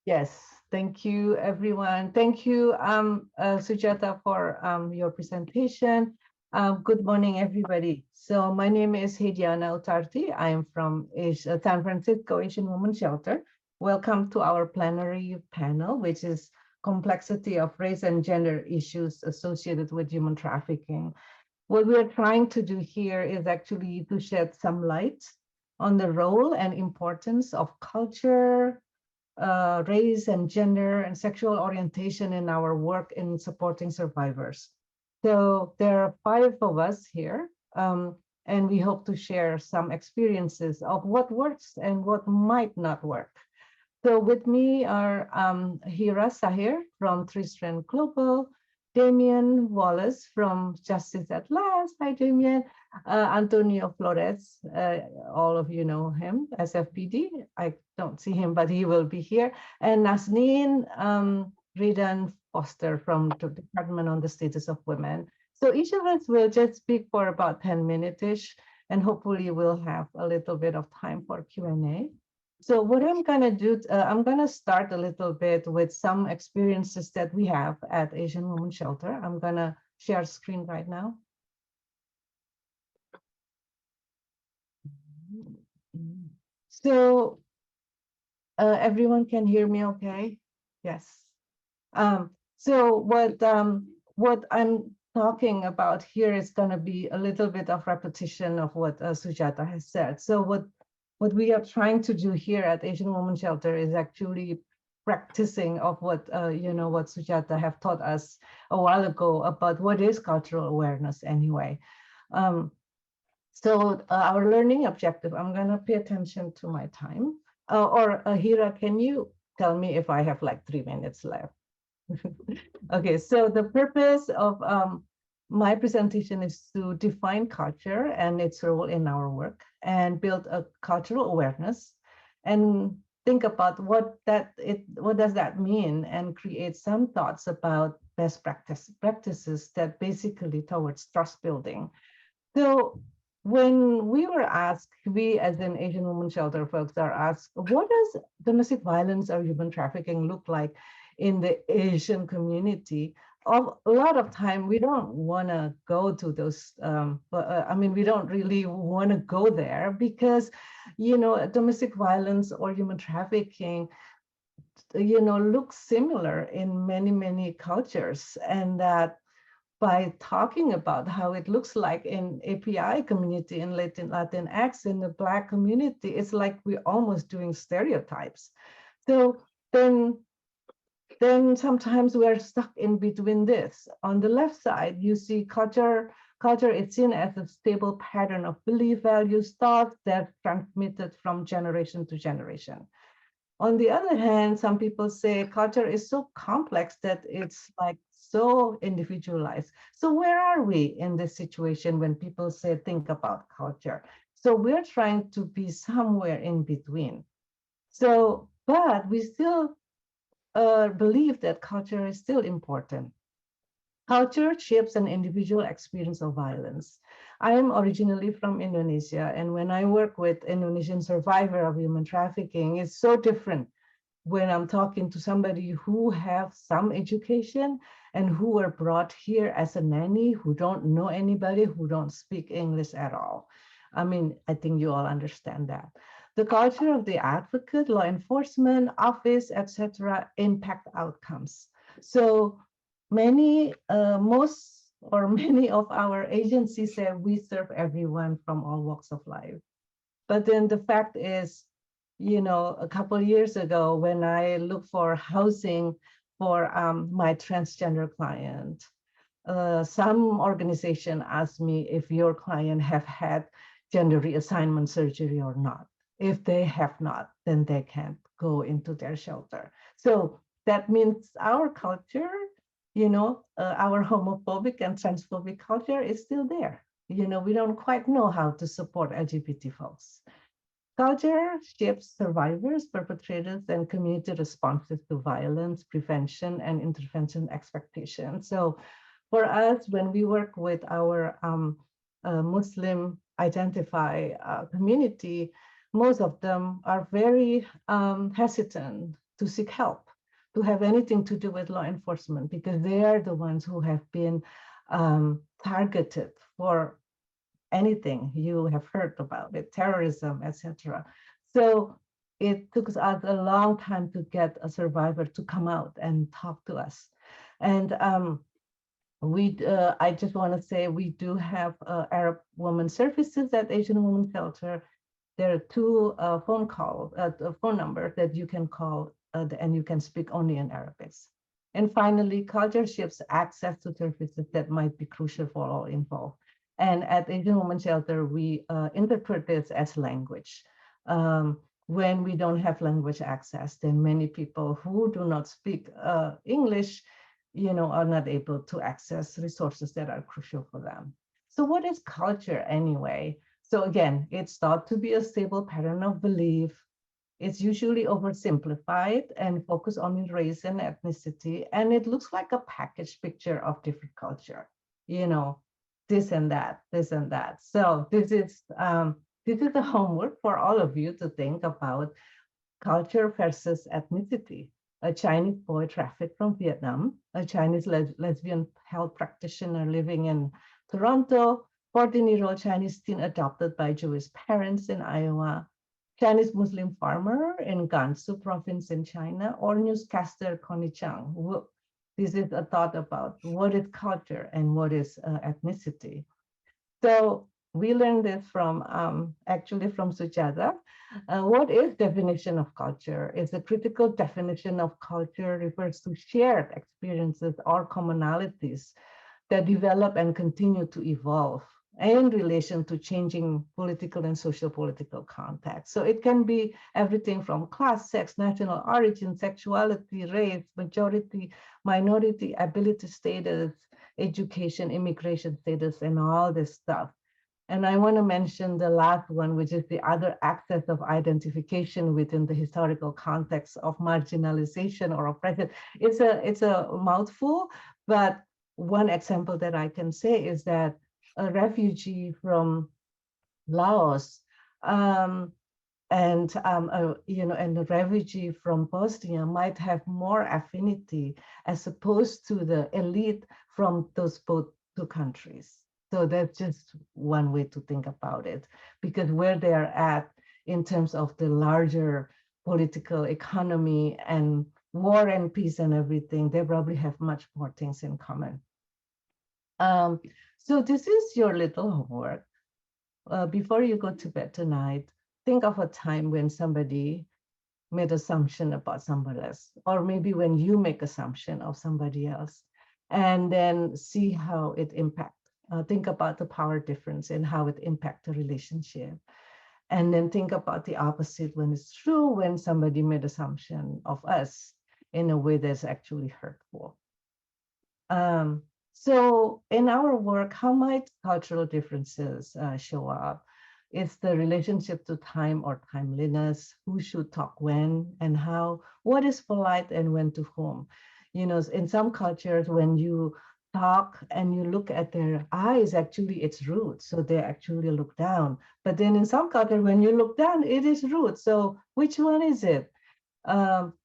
Speaker 9: Yes, thank you, everyone. Thank you, Sujata, for your presentation. Good morning, everybody. So my name is Hediana Utarti. I am from San Francisco Asian Women's Shelter. Welcome to our plenary panel, which is Complexity of Race and Gender Issues Associated with Human Trafficking. What we are trying to do here is actually to shed some light on the role and importance of culture, race and gender and sexual orientation in our work in supporting survivors. So there are 5 of us here, and we hope to share some experiences of what works and what might not work. So with me are Hira Sahir from Three Strand Global, Damian Wallace from Justice at Last. Hi, Damian. Antonio Flores, all of you know him, SFPD. I don't see him, but he will be here. And Nazneen Ridan Foster from the Department on the Status of Women. So each of us will just speak for about 10 minutes-ish, and hopefully we'll have a little bit of time for Q&A. So what I'm gonna do, I'm gonna start a little bit with some experiences that we have at Asian Women's Shelter. I'm gonna share screen right now. So everyone can hear me okay? Yes. So what I'm talking about here is gonna be a little bit of repetition of what Sujata has said. So what we are trying to do here at Asian Women's Shelter is actually practicing of what what Sujata have taught us a while ago about what is cultural awareness anyway. So our learning objective, I'm gonna pay attention to my time. Hira, can you tell me if I have like 3 minutes left? Okay, so the purpose of my presentation is to define culture and its role in our work and build a cultural awareness and think about what does that mean and create some thoughts about best practices that basically towards trust building. So when we were asked, we as an Asian Women's Shelter folks are asked, what does domestic violence or human trafficking look like in the Asian community? A lot of time we don't want to go to those, we don't really want to go there because, domestic violence or human trafficking, looks similar in many, many cultures, and that by talking about how it looks like in API community, in Latinx, in the Black community, it's like we're almost doing stereotypes. So then sometimes we're stuck in between this. On the left side, you see culture is seen as a stable pattern of belief, values, thoughts that transmitted from generation to generation. On the other hand, some people say culture is so complex that it's like so individualized. So where are we in this situation when people say, think about culture? So we're trying to be somewhere in between. So, but we still believe that culture is still important. Culture shapes an individual experience of violence. I am originally from Indonesia, and when I work with Indonesian survivor of human trafficking, it's so different when I'm talking to somebody who have some education and who were brought here as a nanny, who don't know anybody, who don't speak English at all. I mean, I think you all understand that. The culture of the advocate, law enforcement, office, etc., impact outcomes. So many of our agencies say we serve everyone from all walks of life. But then the fact is, a couple of years ago, when I looked for housing for my transgender client, some organization asked me if your client have had gender reassignment surgery or not. If they have not, then they can't go into their shelter. So that means our culture, our homophobic and transphobic culture is still there. We don't quite know how to support LGBT folks. Culture shapes survivors, perpetrators, and community responses to violence, prevention, and intervention expectations. So for us, when we work with our Muslim identify community, most of them are very hesitant to seek help, to have anything to do with law enforcement, because they are the ones who have been targeted for anything you have heard about it, terrorism, etc. So it took us a long time to get a survivor to come out and talk to us. And I just want to say we do have Arab Women Services at Asian Women Shelter. There are two phone numbers that you can call, and you can speak only in Arabic. And finally, culture shapes access to services that might be crucial for all involved. And at Asian Women Shelter, we interpret this as language. When we don't have language access, then many people who do not speak English, are not able to access resources that are crucial for them. So what is culture anyway? So again, it's thought to be a stable pattern of belief. It's usually oversimplified and focused on race and ethnicity. And it looks like a packaged picture of different culture, this and that, this and that. So this is the homework for all of you to think about culture versus ethnicity. A Chinese boy trafficked from Vietnam, a Chinese lesbian health practitioner living in Toronto, 14-year-old Chinese teen adopted by Jewish parents in Iowa, Chinese Muslim farmer in Gansu province in China, or newscaster Connie Chang. This is a thought about what is culture and what is ethnicity. So we learned this from, actually from Sujata. What is definition of culture? It's a critical definition of culture refers to shared experiences or commonalities that develop and continue to evolve in relation to changing political and social-political context. So it can be everything from class, sex, national origin, sexuality, race, majority, minority, ability status, education, immigration status, and all this stuff. And I want to mention the last one, which is the other access of identification within the historical context of marginalization or oppression. It's a mouthful, but one example that I can say is that a refugee from Laos and a refugee from Bosnia might have more affinity as opposed to the elite from those both two countries. So that's just one way to think about it, because where they are at in terms of the larger political economy and war and peace and everything, they probably have much more things in common. So this is your little homework. Before you go to bed tonight, think of a time when somebody made assumption about somebody else, or maybe when you make assumption of somebody else, and then see how it impacts. Think about the power difference and how it impacts the relationship. And then think about the opposite when it's true, when somebody made assumption of us in a way that's actually hurtful. So in our work, how might cultural differences show up? It's the relationship to time or timeliness, who should talk when and how, what is polite and when to whom. In some cultures, when you talk and you look at their eyes, actually it's rude. So they actually look down. But then in some cultures, when you look down, it is rude. So which one is it?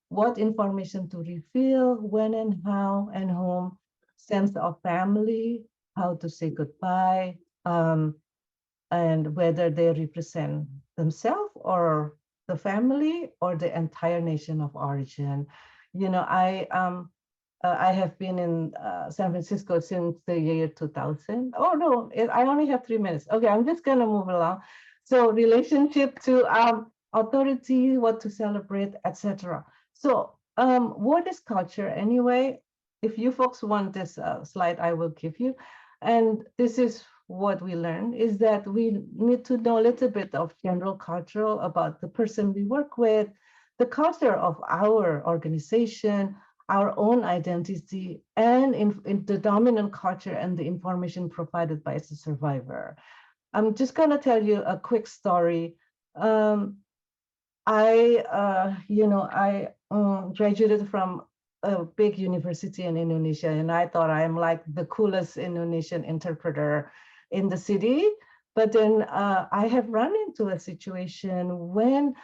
Speaker 9: What information to reveal, when and how and whom, sense of family, how to say goodbye, and whether they represent themselves or the family or the entire nation of origin. I have been in San Francisco since the year 2000. Oh no, I only have 3 minutes. Okay, I'm just gonna move along. So relationship to authority, what to celebrate, etc. So what is culture anyway? If you folks want this slide, I will give you. And this is what we learned, is that we need to know a little bit of general cultural about the person we work with, the culture of our organization, our own identity and in the dominant culture and the information provided by the survivor. I'm just going to tell you a quick story. I graduated from a big university in Indonesia, and I thought I'm like the coolest Indonesian interpreter in the city. But then I have run into a situation when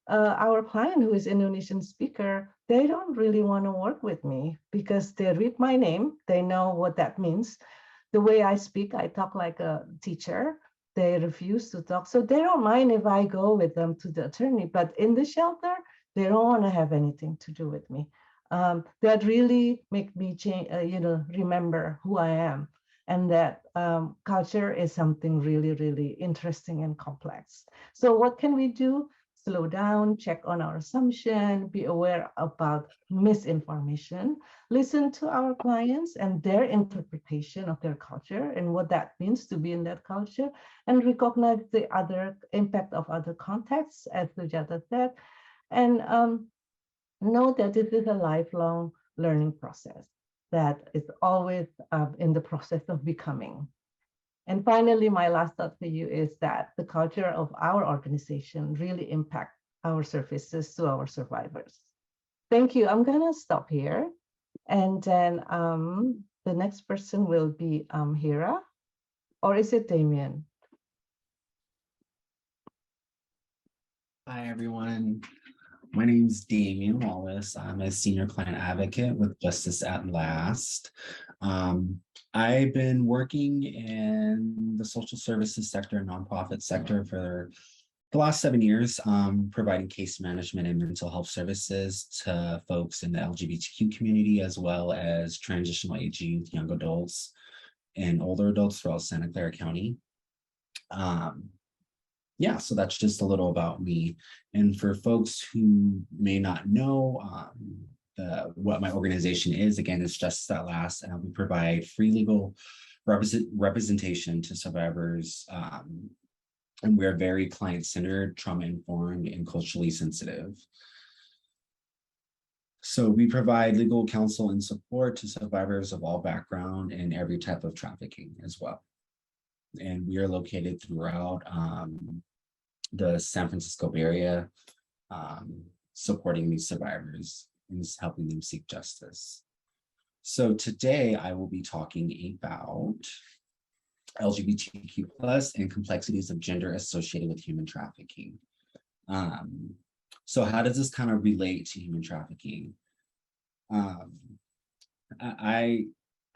Speaker 9: our client, who is Indonesian speaker, they don't really want to work with me because they read my name, they know what that means. The way I speak, I talk like a teacher. They refuse to talk. So they don't mind if I go with them to the attorney, but in the shelter, they don't want to have anything to do with me. That really make me change, remember who I am. And that culture is something really, really interesting and complex. So what can we do? Slow down, check on our assumption, be aware about misinformation, listen to our clients and their interpretation of their culture and what that means to be in that culture, and recognize the other impact of other contexts, as Sujata said, and know that this is a lifelong learning process that is always in the process of becoming. And finally, my last thought for you is that the culture of our organization really impacts our services to our survivors. Thank you. I'm going to stop here. And then the next person will be Hira, or is it Damien?
Speaker 10: Hi, everyone. My name is Damien Wallace. I'm a senior client advocate with Justice at Last. I've been working in the social services sector, nonprofit sector for the last 7 years, providing case management and mental health services to folks in the LGBTQ community, as well as transitional age youth, young adults, and older adults throughout Santa Clara County. Yeah, so that's just a little about me. And for folks who may not know what my organization is, again, it's Justice at Last, and we provide free legal representation to survivors. And we're very client-centered, trauma-informed, and culturally sensitive. So we provide legal counsel and support to survivors of all background and every type of trafficking as well. And we are located throughout the San Francisco Bay Area, supporting these survivors and helping them seek justice. So today I will be talking about LGBTQ+ and complexities of gender associated with human trafficking. So how does this kind of relate to human trafficking?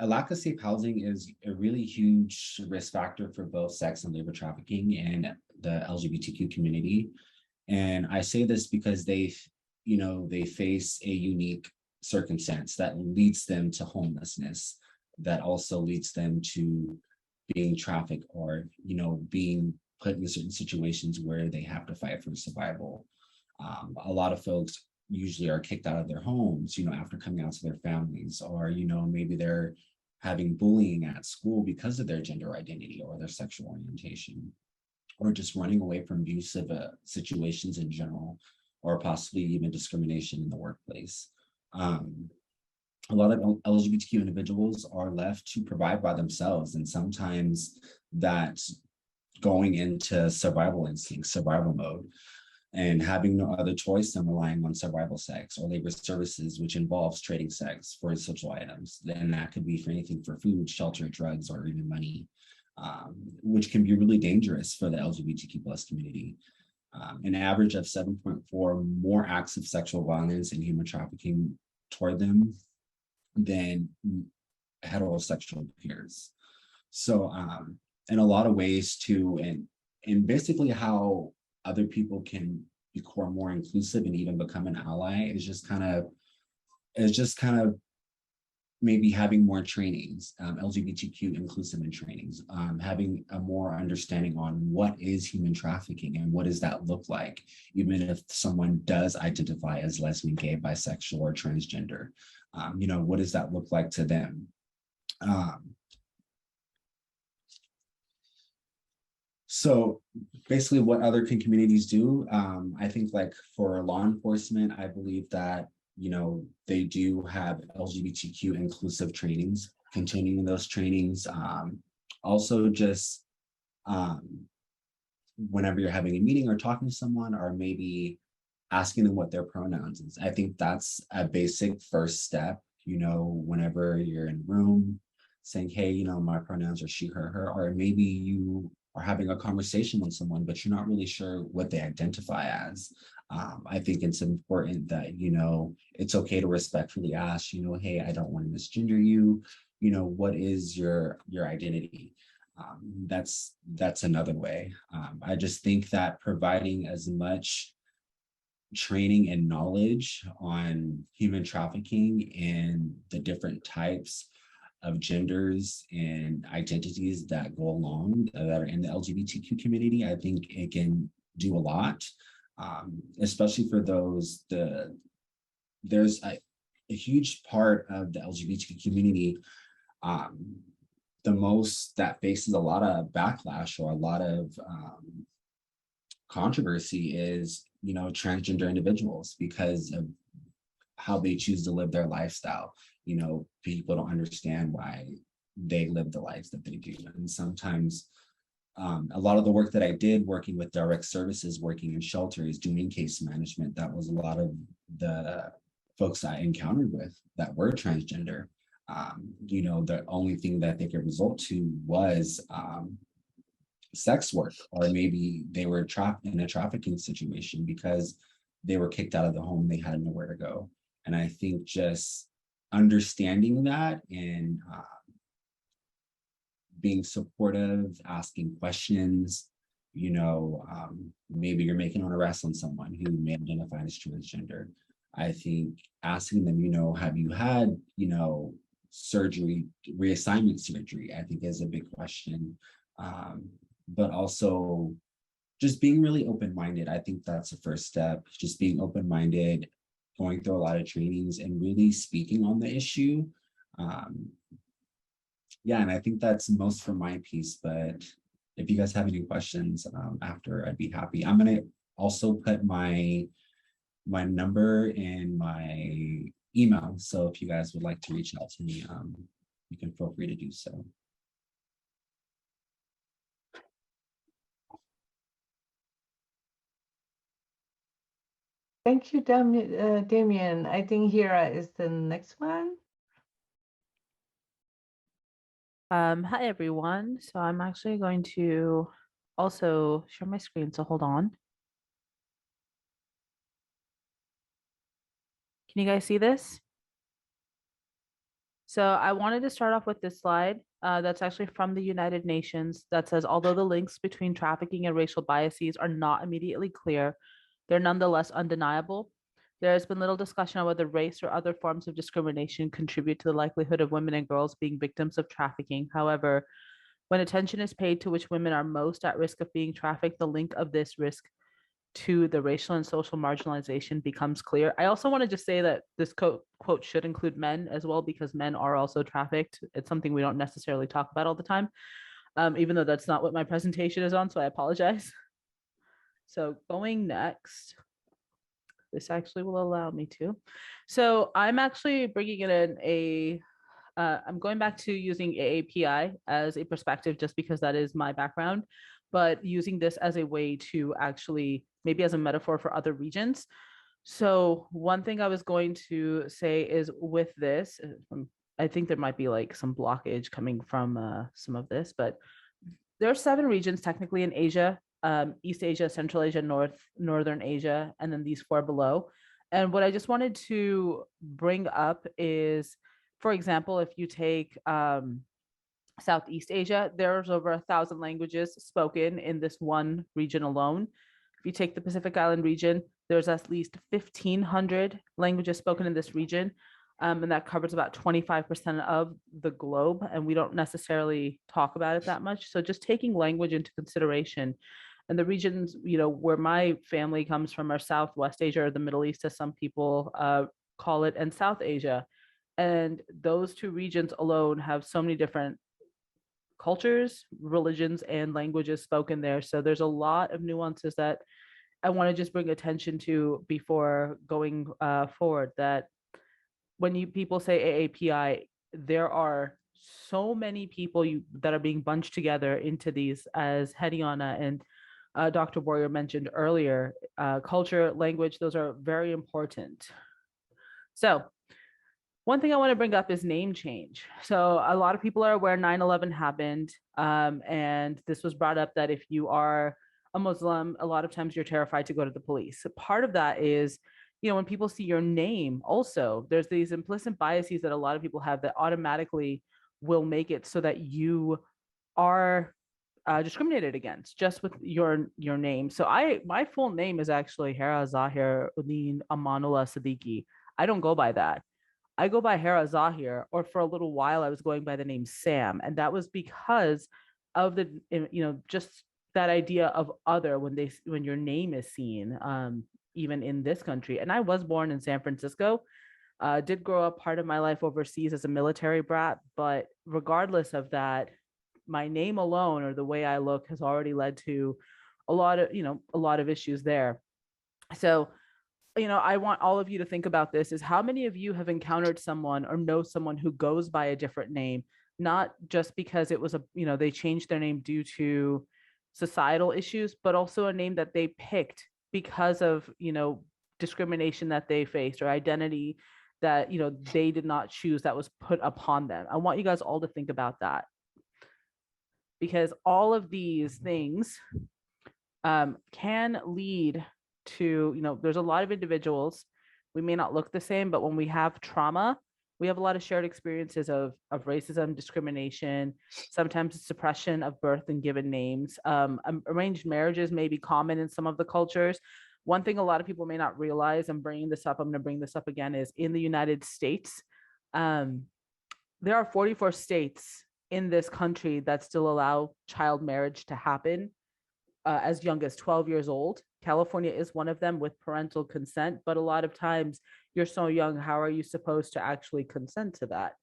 Speaker 10: A lack of safe housing is a really huge risk factor for both sex and labor trafficking and the LGBTQ community. And I say this because they face a unique circumstance that leads them to homelessness, that also leads them to being trafficked or, being put in certain situations where they have to fight for survival. A lot of folks usually are kicked out of their homes, after coming out to their families, or, maybe they're having bullying at school because of their gender identity or their sexual orientation, or just running away from abusive situations in general, or possibly even discrimination in the workplace. A lot of LGBTQ individuals are left to provide by themselves, and sometimes that's going into survival instinct, survival mode, and having no other choice than relying on survival sex or labor services, which involves trading sex for social items. And that could be for anything for food, shelter, drugs, or even money, which can be really dangerous for the LGBTQ+ community. An average of 7.4 more acts of sexual violence and human trafficking toward them than heterosexual peers. So in a lot of ways too, and basically how other people can become more inclusive and even become an ally is just kind of maybe having more trainings, LGBTQ inclusive in trainings, having a more understanding on what is human trafficking and what does that look like, even if someone does identify as lesbian, gay, bisexual, or transgender. What does that look like to them? So basically what other communities do, I think like for law enforcement, I believe that they do have LGBTQ inclusive trainings, continuing those trainings. Also just whenever you're having a meeting or talking to someone, or maybe asking them what their pronouns is. I think that's a basic first step, whenever you're in a room saying, hey, my pronouns are she, her, or maybe you are having a conversation with someone, but you're not really sure what they identify as. I think it's important that, it's okay to respectfully ask, hey, I don't want to misgender you. What is your identity? That's another way. I just think that providing as much training and knowledge on human trafficking and the different types of genders and identities that go along that are in the LGBTQ community, I think it can do a lot, especially for those, there's a huge part of the LGBTQ community the most that faces a lot of backlash or a lot of controversy is, transgender individuals because of how they choose to live their lifestyle. People don't understand why they live the lives that they do. And sometimes a lot of the work that I did working with direct services, working in shelters, doing case management, that was a lot of the folks I encountered with that were transgender. The only thing that they could resort to was sex work, or maybe they were trapped in a trafficking situation because they were kicked out of the home, they had nowhere to go. And I think just understanding that and being supportive, asking questions, maybe you're making an arrest on someone who may identify as transgender. I think asking them, have you had, surgery, reassignment surgery, I think is a big question. But also just being really open-minded. I think that's the first step, just being open-minded, going through a lot of trainings and really speaking on the issue. Yeah, and I think that's most for my piece, but if you guys have any questions after, I'd be happy. I'm gonna also put my number and my email. So if you guys would like to reach out to me, you can feel free to do so.
Speaker 9: Thank you, Damien. I think Hira is the next one.
Speaker 8: Hi everyone. So I'm actually going to also share my screen. So hold on. Can you guys see this? So I wanted to start off with this slide that's actually from the United Nations that says, although the links between trafficking and racial biases are not immediately clear, they're nonetheless undeniable. There has been little discussion on whether race or other forms of discrimination contribute to the likelihood of women and girls being victims of trafficking. However, when attention is paid to which women are most at risk of being trafficked, the link of this risk to the racial and social marginalization becomes clear. I also want to just say that this quote should include men as well, because men are also trafficked. It's something we don't necessarily talk about all the time, even though that's not what my presentation is on, so I apologize. So going next, this actually will allow me to. So I'm actually bringing in I'm going back to using AAPI as a perspective just because that is my background, but using this as a way to actually, maybe as a metaphor for other regions. So one thing I was going to say is with this, I think there might be like some blockage coming from some of this, but there are 7 regions technically in Asia, East Asia, Central Asia, Northern Asia, and then these 4 below. And what I just wanted to bring up is, for example, if you take Southeast Asia, there's over 1,000 languages spoken in this one region alone. If you take the Pacific Island region, there's at least 1,500 languages spoken in this region, and that covers about 25% of the globe, and we don't necessarily talk about it that much. So just taking language into consideration. And the regions, where my family comes from are Southwest Asia, or the Middle East, as some people call it, and South Asia. And those 2 regions alone have so many different cultures, religions, and languages spoken there. So there's a lot of nuances that I want to just bring attention to before going forward that when people say AAPI, there are so many people that are being bunched together into these, as Hediana and Dr. Warrior mentioned earlier. Culture, language, those are very important. So one thing I want to bring up is name change. So a lot of people are aware 9/11 happened, and this was brought up that if you are a Muslim, a lot of times you're terrified to go to the police. So part of that is, when people see your name, also there's these implicit biases that a lot of people have that automatically will make it so that you are discriminated against just with your name. So my full name is actually Hera Zahir Udin Amanullah Siddiqui. I don't go by that. I go by Hera Zahir, or for a little while I was going by the name Sam, and that was because of the just that idea of other when your name is seen, even in this country. And I was born in San Francisco, did grow up part of my life overseas as a military brat, but regardless of that, my name alone or the way I look has already led to a lot of issues there. So I want all of you to think about this, is how many of you have encountered someone or know someone who goes by a different name, not just because it was they changed their name due to societal issues, but also a name that they picked because of, discrimination that they faced or identity that, they did not choose, that was put upon them. I want you guys all to think about that, because all of these things can lead to, there's a lot of individuals, we may not look the same, but when we have trauma, we have a lot of shared experiences of racism, discrimination, sometimes suppression of birth and given names. Arranged marriages may be common in some of the cultures. One thing a lot of people may not realize, I'm going to bring this up again, is in the United States, there are 44 states in this country that still allow child marriage to happen as young as 12 years old. California is one of them with parental consent, but a lot of times you're so young, how are you supposed to actually consent to that?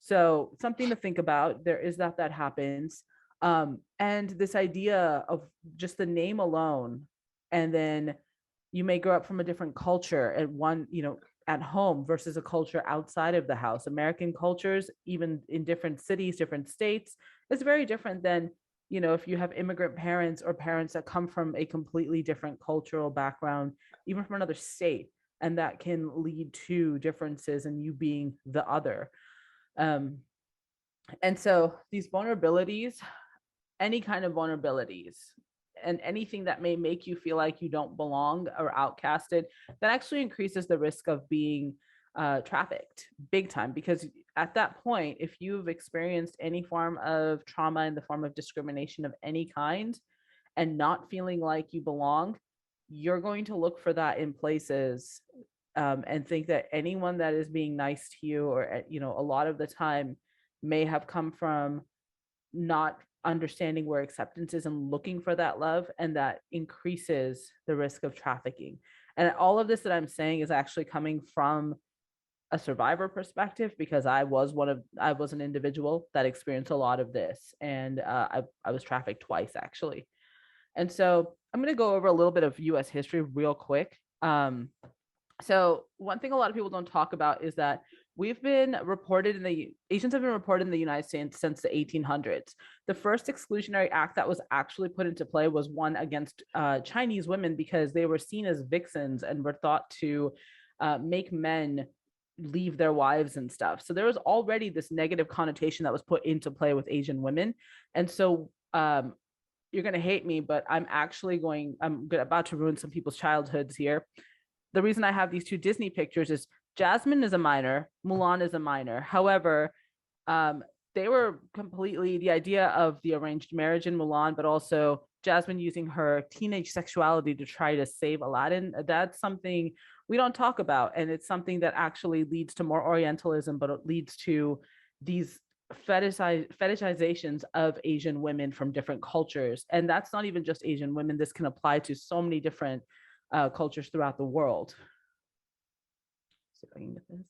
Speaker 8: So something to think about. There is that happens. And this idea of just the name alone, and then you may grow up from a different culture at home versus a culture outside of the house. American cultures, even in different cities, different states, is very different than if you have immigrant parents or parents that come from a completely different cultural background, even from another state, and that can lead to differences in you being the other. And so these vulnerabilities, any kind of vulnerabilities, and anything that may make you feel like you don't belong or outcasted, that actually increases the risk of being trafficked big time. Because at that point, if you've experienced any form of trauma in the form of discrimination of any kind and not feeling like you belong, you're going to look for that in places, and think that anyone that is being nice to you, or a lot of the time may have come from not understanding where acceptance is and looking for that love, and that increases the risk of trafficking. And all of this that I'm saying is actually coming from a survivor perspective, because I was an individual that experienced a lot of this, and I was trafficked twice actually. And so I'm going to go over a little bit of US history real quick. So one thing a lot of people don't talk about is that Asians have been reported in the United States since the 1800s. The first exclusionary act that was actually put into play was one against Chinese women, because they were seen as vixens and were thought to make men leave their wives and stuff. So there was already this negative connotation that was put into play with Asian women. And so you're going to hate me, but I'm about to ruin some people's childhoods here. The reason I have these two Disney pictures is Jasmine is a minor, Mulan is a minor. However, they were completely the idea of the arranged marriage in Mulan, but also Jasmine using her teenage sexuality to try to save Aladdin. That's something we don't talk about. And it's something that actually leads to more Orientalism, but it leads to these fetishizations of Asian women from different cultures. And that's not even just Asian women. This can apply to so many different cultures throughout the world. See if I can get this.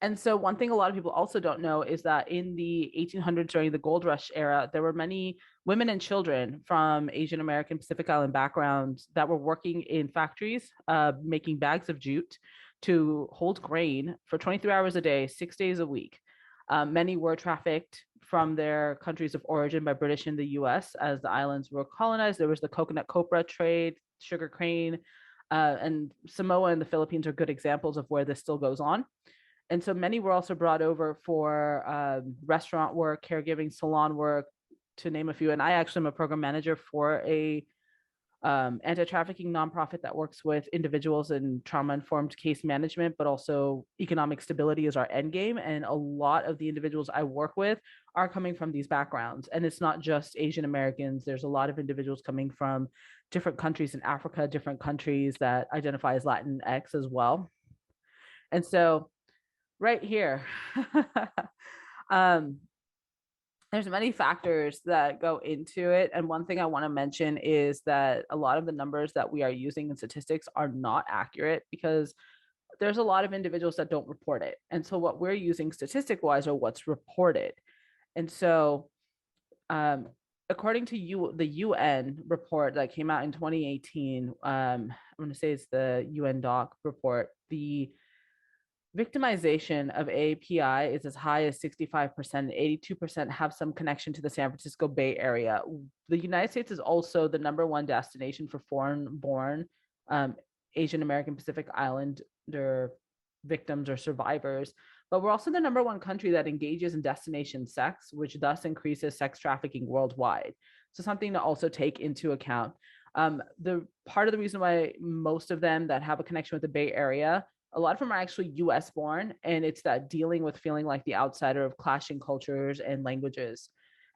Speaker 8: And so one thing a lot of people also don't know is that in the 1800s, during the gold rush era, there were many women and children from Asian American Pacific Island backgrounds that were working in factories, making bags of jute to hold grain for 23 hours a day, 6 days a week. Many were trafficked from their countries of origin by British in the US as the islands were colonized. There was the coconut copra trade, sugar cane, and Samoa and the Philippines are good examples of where this still goes on. And so many were also brought over for restaurant work, caregiving, salon work, to name a few. And I actually am a program manager for a anti-trafficking nonprofit that works with individuals in trauma-informed case management, but also economic stability is our end game. And a lot of the individuals I work with are coming from these backgrounds. And it's not just Asian Americans. There's a lot of individuals coming from different countries in Africa, different countries that identify as Latinx as well. And so right here, there's many factors that go into it. And one thing I want to mention is that a lot of the numbers that we are using in statistics are not accurate because there's a lot of individuals that don't report it. And so what we're using statistic wise are what's reported. And so according to the UN report that came out in 2018, I'm going to say it's the UN doc report, the victimization of API is as high as 65%, 82% have some connection to the San Francisco Bay Area. The United States is also the #1 destination for foreign-born Asian American Pacific Islander victims or survivors, but we're also the #1 country that engages in destination sex, which thus increases sex trafficking worldwide. So something to also take into account. The part of the reason why most of them that have a connection with the Bay Area, a lot of them are actually US born, and it's that dealing with feeling like the outsider of clashing cultures and languages.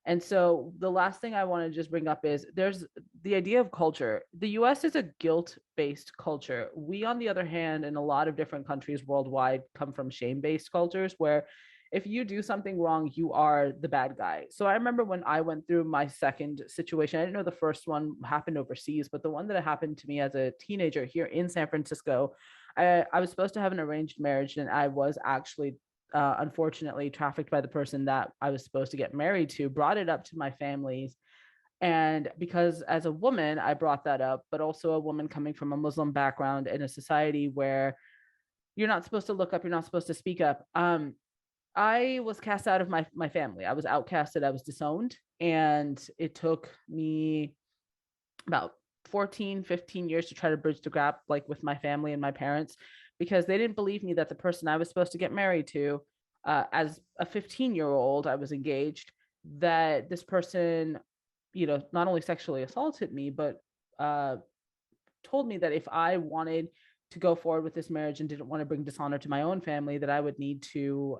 Speaker 8: And so the last thing I want to just bring up is there's the idea of culture. The US is a guilt-based culture. We, on the other hand, in a lot of different countries worldwide, come from shame-based cultures where if you do something wrong, you are the bad guy. So I remember when I went through my second situation, I didn't know the first one happened overseas, but the one that happened to me as a teenager here in San Francisco, I was supposed to have an arranged marriage, and I was actually unfortunately trafficked by the person that I was supposed to get married to, brought it up to my families. And because as a woman, I brought that up, but also a woman coming from a Muslim background in a society where you're not supposed to look up, you're not supposed to speak up. I was cast out of my family. I was outcasted, I was disowned. And it took me about 14, 15 years to try to bridge the gap, like with my family and my parents, because they didn't believe me that the person I was supposed to get married to, as a 15-year-old, I was engaged, that this person, not only sexually assaulted me, but told me that if I wanted to go forward with this marriage and didn't want to bring dishonor to my own family, that I would need to,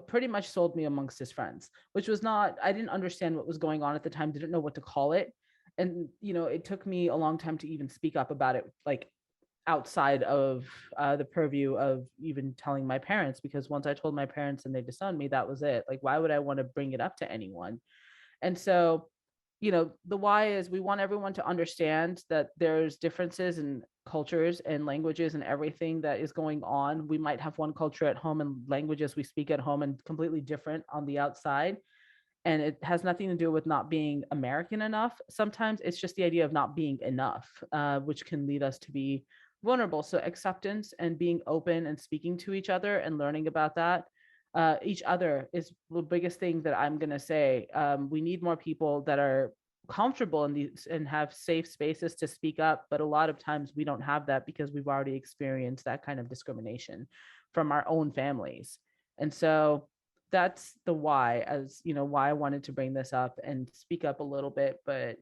Speaker 8: pretty much sold me amongst his friends, which was not, I didn't understand what was going on at the time, didn't know what to call it. And, it took me a long time to even speak up about it, like outside of the purview of even telling my parents, because once I told my parents and they disowned me, that was it. Like, why would I want to bring it up to anyone? And so, the why is we want everyone to understand that there's differences in cultures and languages and everything that is going on. We might have one culture at home and languages we speak at home and completely different on the outside. And it has nothing to do with not being American enough. Sometimes it's just the idea of not being enough, which can lead us to be vulnerable. So acceptance and being open and speaking to each other and learning about that. Each other is the biggest thing that I'm going to say. We need more people that are comfortable in these and have safe spaces to speak up. But a lot of times we don't have that because we've already experienced that kind of discrimination from our own families. And so that's the why, as why I wanted to bring this up and speak up a little bit. But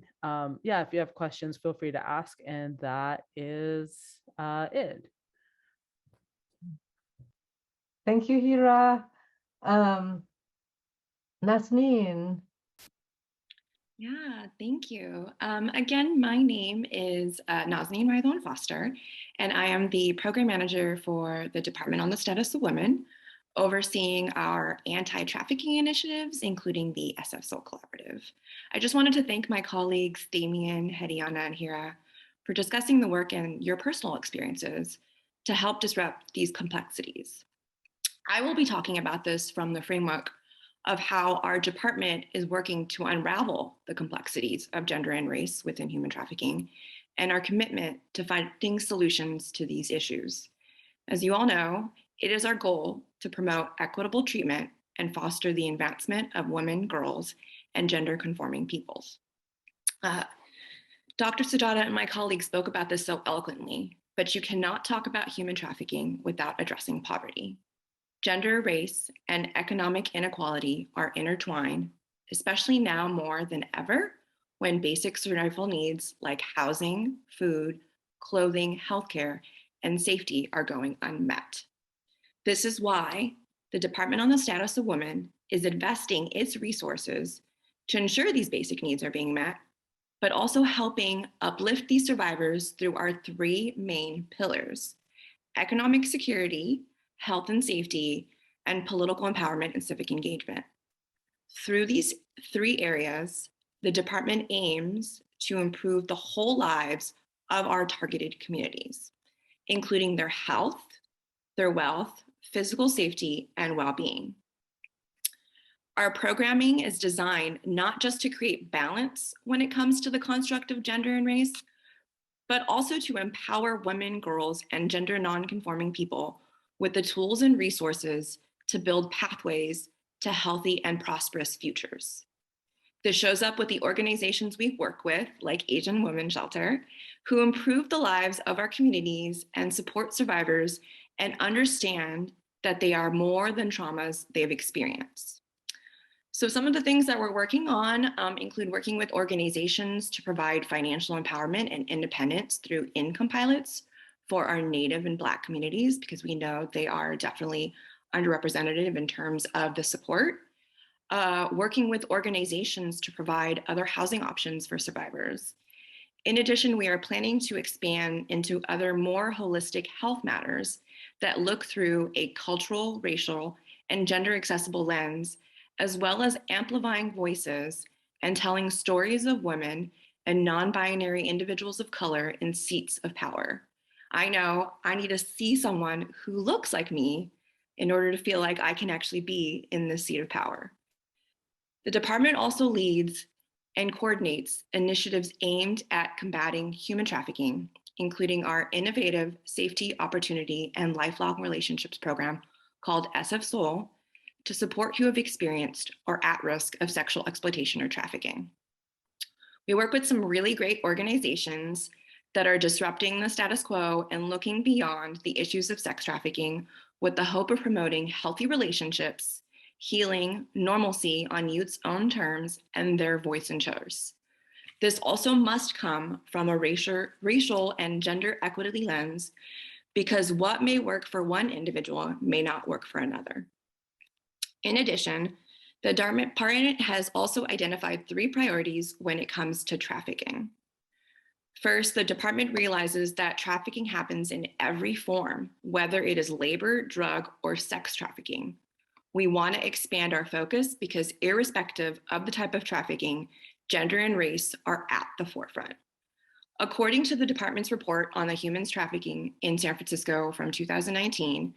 Speaker 8: yeah, if you have questions, feel free to ask. And that is it.
Speaker 9: Thank you, Hira. Nazneen.
Speaker 11: Yeah, thank you. Again, my name is Nazneen Raidwan Foster, and I am the program manager for the Department on the Status of Women, overseeing our anti-trafficking initiatives, including the SFCAHT Collaborative. I just wanted to thank my colleagues, Damien, Hediana, and Hira, for discussing the work and your personal experiences to help disrupt these complexities. I will be talking about this from the framework of how our department is working to unravel the complexities of gender and race within human trafficking and our commitment to finding solutions to these issues. As you all know, it is our goal to promote equitable treatment and foster the advancement of women, girls, and gender-conforming peoples. Dr. Sujata and my colleagues spoke about this so eloquently, but you cannot talk about human trafficking without addressing poverty. Gender, race, and economic inequality are intertwined, especially now more than ever, when basic survival needs like housing, food, clothing, healthcare, and safety are going unmet. This is why the Department on the Status of Women is investing its resources to ensure these basic needs are being met, but also helping uplift these survivors through our three main pillars: economic security, health and safety, and political empowerment and civic engagement. Through these three areas, the department aims to improve the whole lives of our targeted communities, including their health, their wealth, physical safety, and well-being. Our programming is designed not just to create balance when it comes to the construct of gender and race, but also to empower women, girls, and gender non-conforming people with the tools and resources to build pathways to healthy and prosperous futures. This shows up with the organizations we work with, like Asian Women's Shelter, who improve the lives of our communities and support survivors and understand that they are more than traumas they've experienced. So some of the things that we're working on include working with organizations to provide financial empowerment and independence through income pilots for our Native and Black communities, because we know they are definitely underrepresented in terms of the support. Working with organizations to provide other housing options for survivors. In addition, we are planning to expand into other more holistic health matters that look through a cultural, racial, and gender accessible lens, as well as amplifying voices and telling stories of women and non-binary individuals of color in seats of power. I know I need to see someone who looks like me in order to feel like I can actually be in this seat of power. The department also leads and coordinates initiatives aimed at combating human trafficking, including our innovative Safety, Opportunity, and Lifelong Relationships program called SFCAHT, to support who have experienced or at risk of sexual exploitation or trafficking. We work with some really great organizations that are disrupting the status quo and looking beyond the issues of sex trafficking with the hope of promoting healthy relationships, healing, normalcy on youth's own terms, and their voice and choice. This also must come from a racial and gender equity lens, because what may work for one individual may not work for another. In addition, the department has also identified 3 priorities when it comes to trafficking. First, the department realizes that trafficking happens in every form, whether it is labor, drug, or sex trafficking. We want to expand our focus because irrespective of the type of trafficking, gender and race are at the forefront. According to the department's report on the human trafficking in San Francisco from 2019,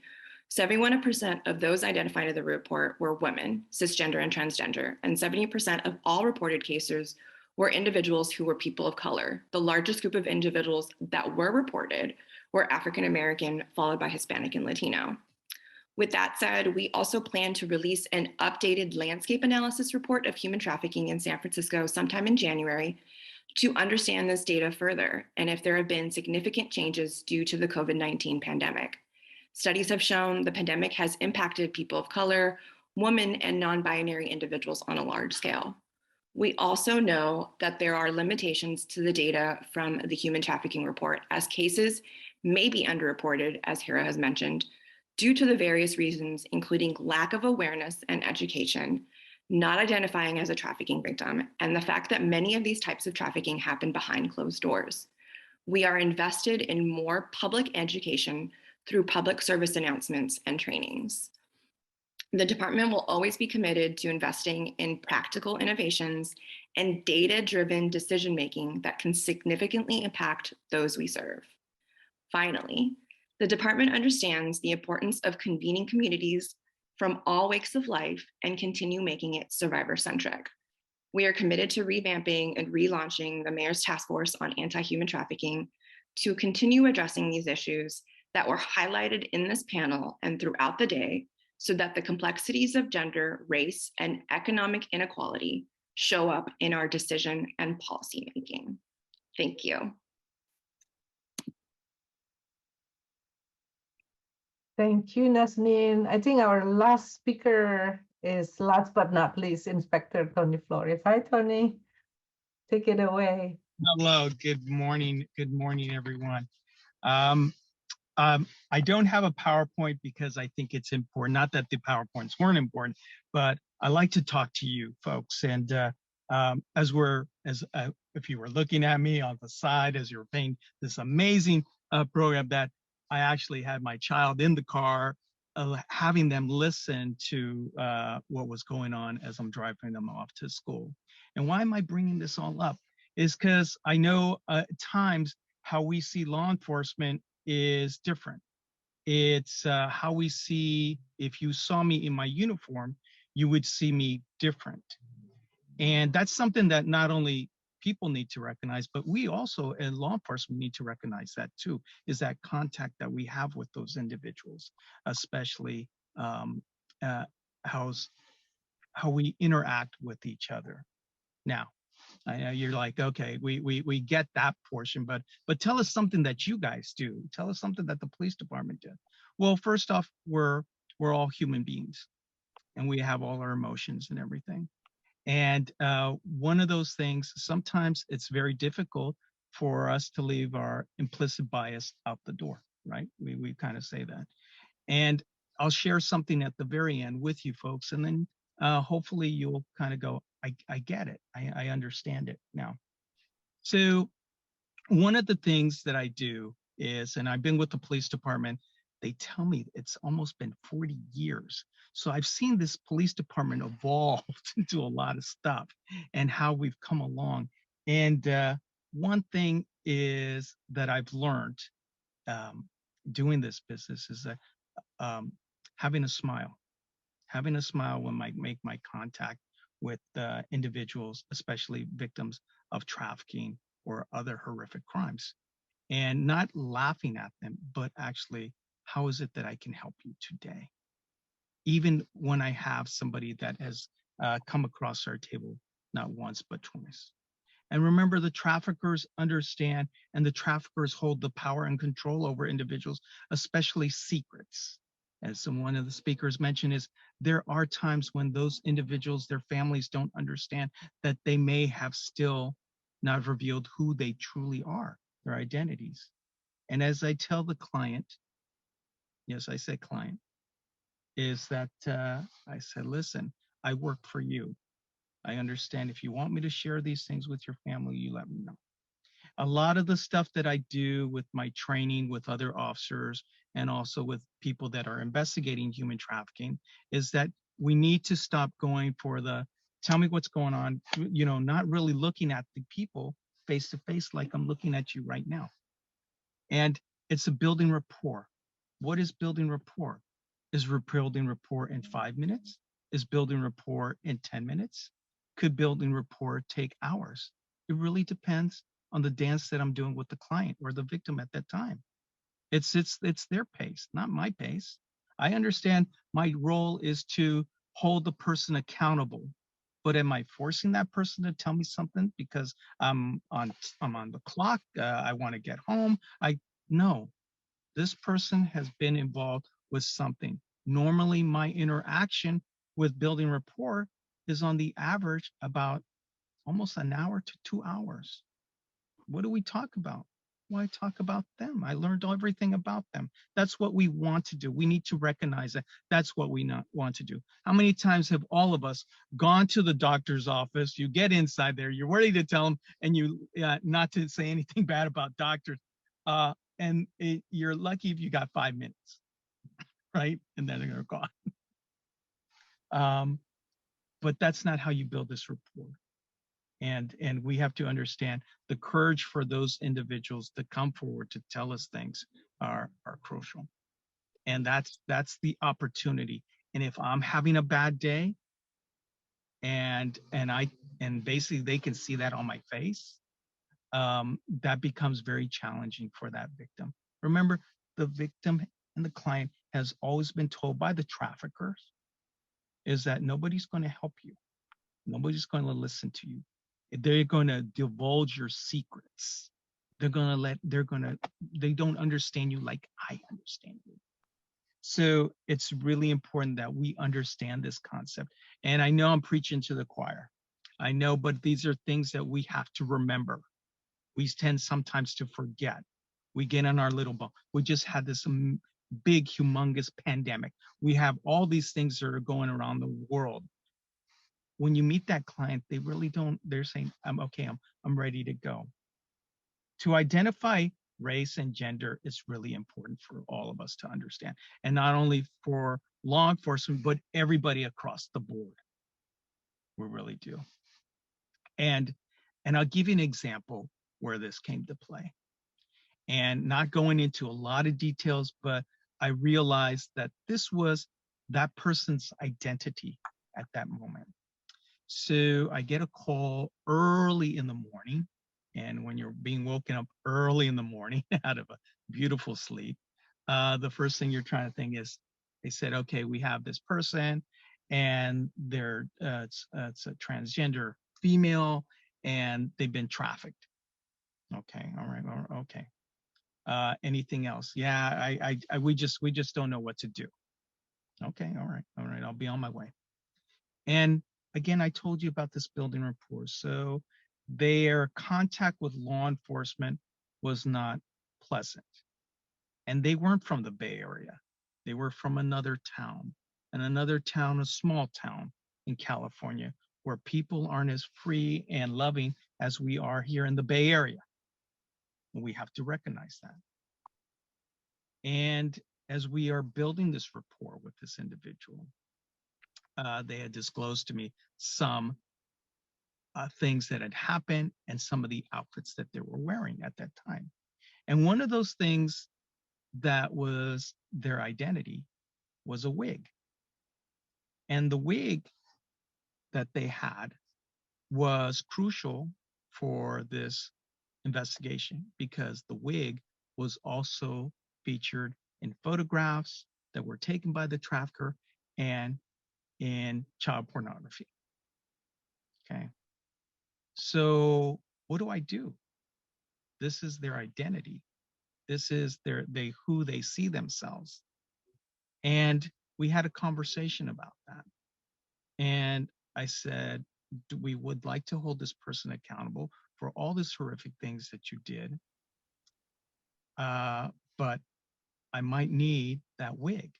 Speaker 11: 71% of those identified in the report were women, cisgender and transgender, and 70% of all reported cases were individuals who were people of color. The largest group of individuals that were reported were African American, followed by Hispanic and Latino. With that said, we also plan to release an updated landscape analysis report of human trafficking in San Francisco sometime in January to understand this data further and if there have been significant changes due to the COVID-19 pandemic. Studies have shown the pandemic has impacted people of color, women, and non-binary individuals on a large scale. We also know that there are limitations to the data from the human trafficking report, as cases may be underreported, as Hira has mentioned, due to the various reasons, including lack of awareness and education, not identifying as a trafficking victim, and the fact that many of these types of trafficking happen behind closed doors. We are invested in more public education through public service announcements and trainings. The department will always be committed to investing in practical innovations and data-driven decision-making that can significantly impact those we serve. Finally, The department understands the importance of convening communities from all walks of life and continue making it survivor-centric. We are committed to revamping and relaunching the Mayor's Task Force on Anti-Human Trafficking to continue addressing these issues that were highlighted in this panel and throughout the day, so that the complexities of gender, race, and economic inequality show up in our decision and policy making. Thank you.
Speaker 9: Thank you, Nazneen. I think our last speaker is, last but not least, Inspector Tony Flores. Hi, Tony. Take it away.
Speaker 12: Hello, good morning. Good morning, everyone. I don't have a PowerPoint because I think it's important. Not that the PowerPoints weren't important, but I like to talk to you folks. And if you were looking at me on the side as you were paying this amazing program that I actually had my child in the car, having them listen to what was going on as I'm driving them off to school. And why am I bringing this all up? Is because I know at times how we see law enforcement is different. It's how we see, if you saw me in my uniform, you would see me different. And that's something that not only people need to recognize, but we also in law enforcement need to recognize that too, is that contact that we have with those individuals, especially how we interact with each other. Now, I know you're like, okay, we get that portion, but tell us something that you guys do. Tell us something that the police department did. Well, first off, we're all human beings, and we have all our emotions and everything. And one of those things, sometimes it's very difficult for us to leave our implicit bias out the door, right? We kind of say that. And I'll share something at the very end with you folks, and then hopefully you'll kind of go, I get it. I understand it now. So one of the things that I do is, and I've been with the police department, they tell me it's almost been 40 years. So I've seen this police department evolve into a lot of stuff and how we've come along. And one thing is that I've learned doing this business is that having a smile when I make my contact with individuals, especially victims of trafficking or other horrific crimes, and not laughing at them, but actually, how is it that I can help you today? Even when I have somebody that has come across our table, not once, but twice. And remember, the traffickers understand, and the traffickers hold the power and control over individuals, especially secrets. As one of the speakers mentioned, is there are times when those individuals, their families don't understand that they may have still not revealed who they truly are, their identities. And as I tell the client, yes, I say client, is that I said, listen, I work for you. I understand if you want me to share these things with your family, you let me know. A lot of the stuff that I do with my training with other officers and also with people that are investigating human trafficking is that we need to stop going for the tell me what's going on, not really looking at the people face to face like I'm looking at you right now. And it's a building rapport. What is building rapport? Is building rapport in 5 minutes? Is building rapport in 10 minutes? Could building rapport take hours? It really depends on the dance that I'm doing with the client or the victim at that time. It's their pace, not my pace. I understand my role is to hold the person accountable, but am I forcing that person to tell me something because I'm on the clock? I want to get home. No, this person has been involved with something. Normally, my interaction with building rapport is on the average about almost an hour to 2 hours. What do we talk about? Well, I talk about them. I learned everything about them. That's what we want to do. We need to recognize that that's what we not want to do. How many times have all of us gone to the doctor's office? You get inside there, you're ready to tell them, and you not to say anything bad about doctors, you're lucky if you got 5 minutes, right? And then they're gone. But that's not how you build this rapport. And we have to understand the courage for those individuals to come forward to tell us things are crucial. And that's the opportunity. And if I'm having a bad day and basically they can see that on my face, that becomes very challenging for that victim. Remember, the victim and the client has always been told by the traffickers is that nobody's going to help you. Nobody's going to listen to you. They're going to divulge your secrets. They don't understand you like I understand you. So it's really important that we understand this concept. And I know I'm preaching to the choir. I know, but these are things that we have to remember. We tend sometimes to forget. We get on our little ball. We just had this big, humongous pandemic. We have all these things that are going around the world. When you meet that client, they really don't, they're saying, I'm okay, I'm ready to go. To identify race and gender is really important for all of us to understand. And not only for law enforcement, but everybody across the board. We really do. And I'll give you an example where this came to play. And not going into a lot of details, but I realized that this was that person's identity at that moment. So I get a call early in the morning. And when you're being woken up early in the morning out of a beautiful sleep, the first thing you're trying to think is, they said, okay, we have this person and they're it's a transgender female and they've been trafficked. Okay, all right, okay. Anything else? Yeah, we just don't know what to do. Okay, all right, I'll be on my way. And again, I told you about this building rapport. So their contact with law enforcement was not pleasant. And they weren't from the Bay Area. They were from another town, and another town, a small town in California, where people aren't as free and loving as we are here in the Bay Area. And we have to recognize that. And as we are building this rapport with this individual, they had disclosed to me some things that had happened and some of the outfits that they were wearing at that time. And one of those things that was their identity was a wig. And the wig that they had was crucial for this investigation because the wig was also featured in photographs that were taken by the trafficker and in child pornography. Okay. So what do I do? This is their identity. This is who they see themselves. And we had a conversation about that. And I said, we would like to hold this person accountable for all these horrific things that you did. But I might need that wig.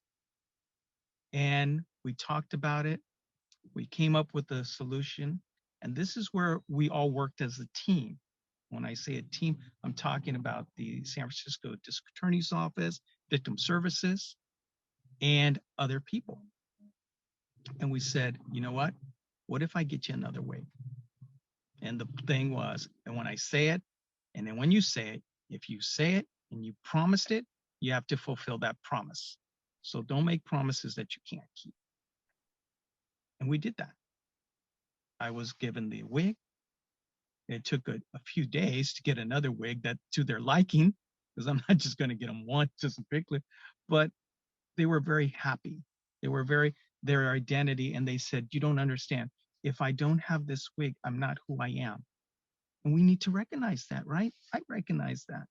Speaker 12: And we talked about it. We came up with a solution. And this is where we all worked as a team. When I say a team, I'm talking about the San Francisco District Attorney's Office, Victim Services, and other people. And we said, you know what? What if I get you another wig? And the thing was, and when I say it, and then when you say it, if you say it and you promised it, you have to fulfill that promise. So don't make promises that you can't keep. And we did that. I was given the wig. It took a few days to get another wig that to their liking, because I'm not just going to get them one just quickly, but they were very happy. They were their identity. And they said, you don't understand. If I don't have this wig, I'm not who I am. And we need to recognize that, right? I recognize that.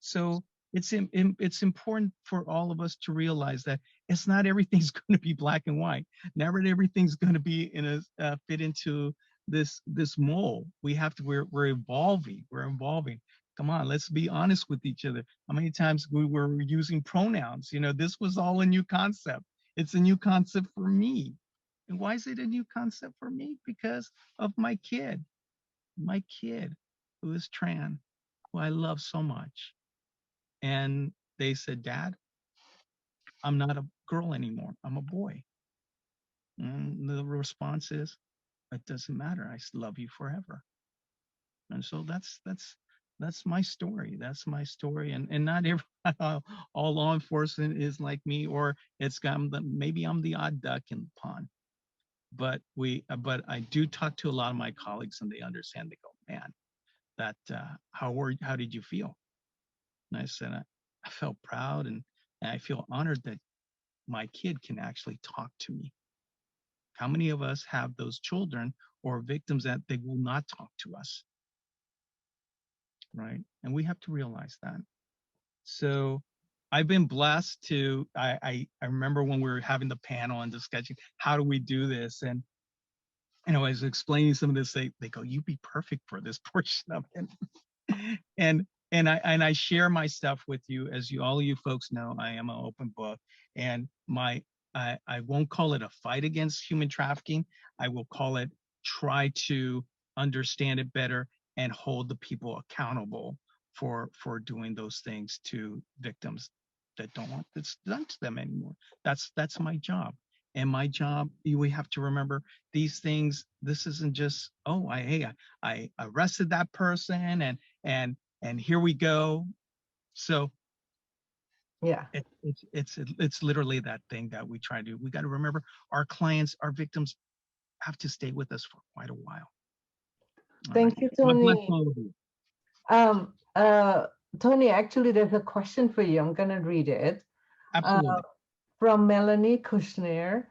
Speaker 12: So it's important for all of us to realize that it's not everything's going to be black and white. Never everything's going to be in a fit into this mold. We have to. We're evolving. We're evolving. Come on, let's be honest with each other. How many times we were using pronouns? You know, this was all a new concept. It's a new concept for me. And why is it a new concept for me? Because of my kid who is trans, who I love so much. And they said, Dad, I'm not a girl anymore. I'm a boy. And the response is, it doesn't matter. I love you forever. And so that's my story. That's my story. And not every all law enforcement is like me, or maybe I'm the odd duck in the pond. But I do talk to a lot of my colleagues, and they understand. They go, man, that how did you feel? And I said, I felt proud, and I feel honored that my kid can actually talk to me. How many of us have those children or victims that they will not talk to us? Right? And we have to realize that. So I've been blessed to, I remember when we were having the panel and discussing, how do we do this? And I was explaining some of this, they go, you'd be perfect for this portion of it. and I share my stuff with you. As all you folks know, I am an open book, and I won't call it a fight against human trafficking. I will call it try to understand it better and hold the people accountable for doing those things to victims that don't want this done to them anymore. That's my job. And my job, we have to remember these things. This isn't just, oh, I arrested that person and here we go. So
Speaker 9: Yeah.
Speaker 12: It's literally that thing that we try to do. We got to remember our clients, our victims have to stay with us for quite a while.
Speaker 9: Thank you, Tony. Tony, actually, there's a question for you. I'm going to read it.
Speaker 12: Absolutely.
Speaker 9: From Melanie Kushner.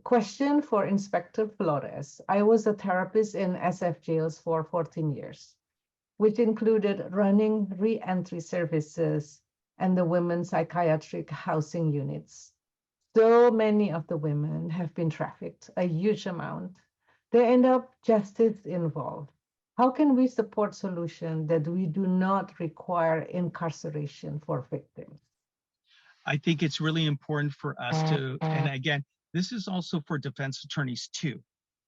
Speaker 9: Question for Inspector Flores. I was a therapist in SF jails for 14 years, which included running re-entry services and the women's psychiatric housing units. So many of the women have been trafficked, a huge amount. They end up justice involved. How can we support solutions that we do not require incarceration for victims?
Speaker 12: I think it's really important for us to, and again, this is also for defense attorneys too.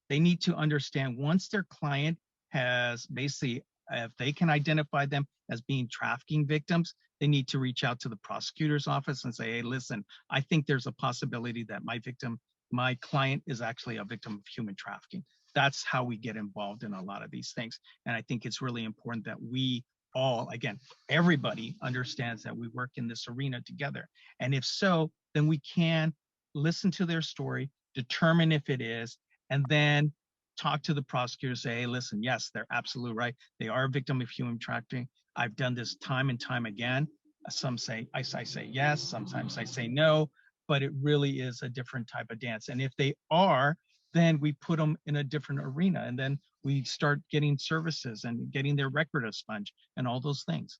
Speaker 12: They need to understand once their client has basically, if they can identify them as being trafficking victims, they need to reach out to the prosecutor's office and say, hey, listen, I think there's a possibility that my client is actually a victim of human trafficking. That's how we get involved in a lot of these things. And I think it's really important that we all, again, everybody understands that we work in this arena together. And if so, then we can listen to their story, determine if it is, and then talk to the prosecutor, say, hey, listen, yes, they're absolutely right. They are a victim of human trafficking. I've done this time and time again. Some say, I say yes, sometimes I say no, but it really is a different type of dance. And if they are, then we put them in a different arena, and then we start getting services and getting their record expunged and all those things.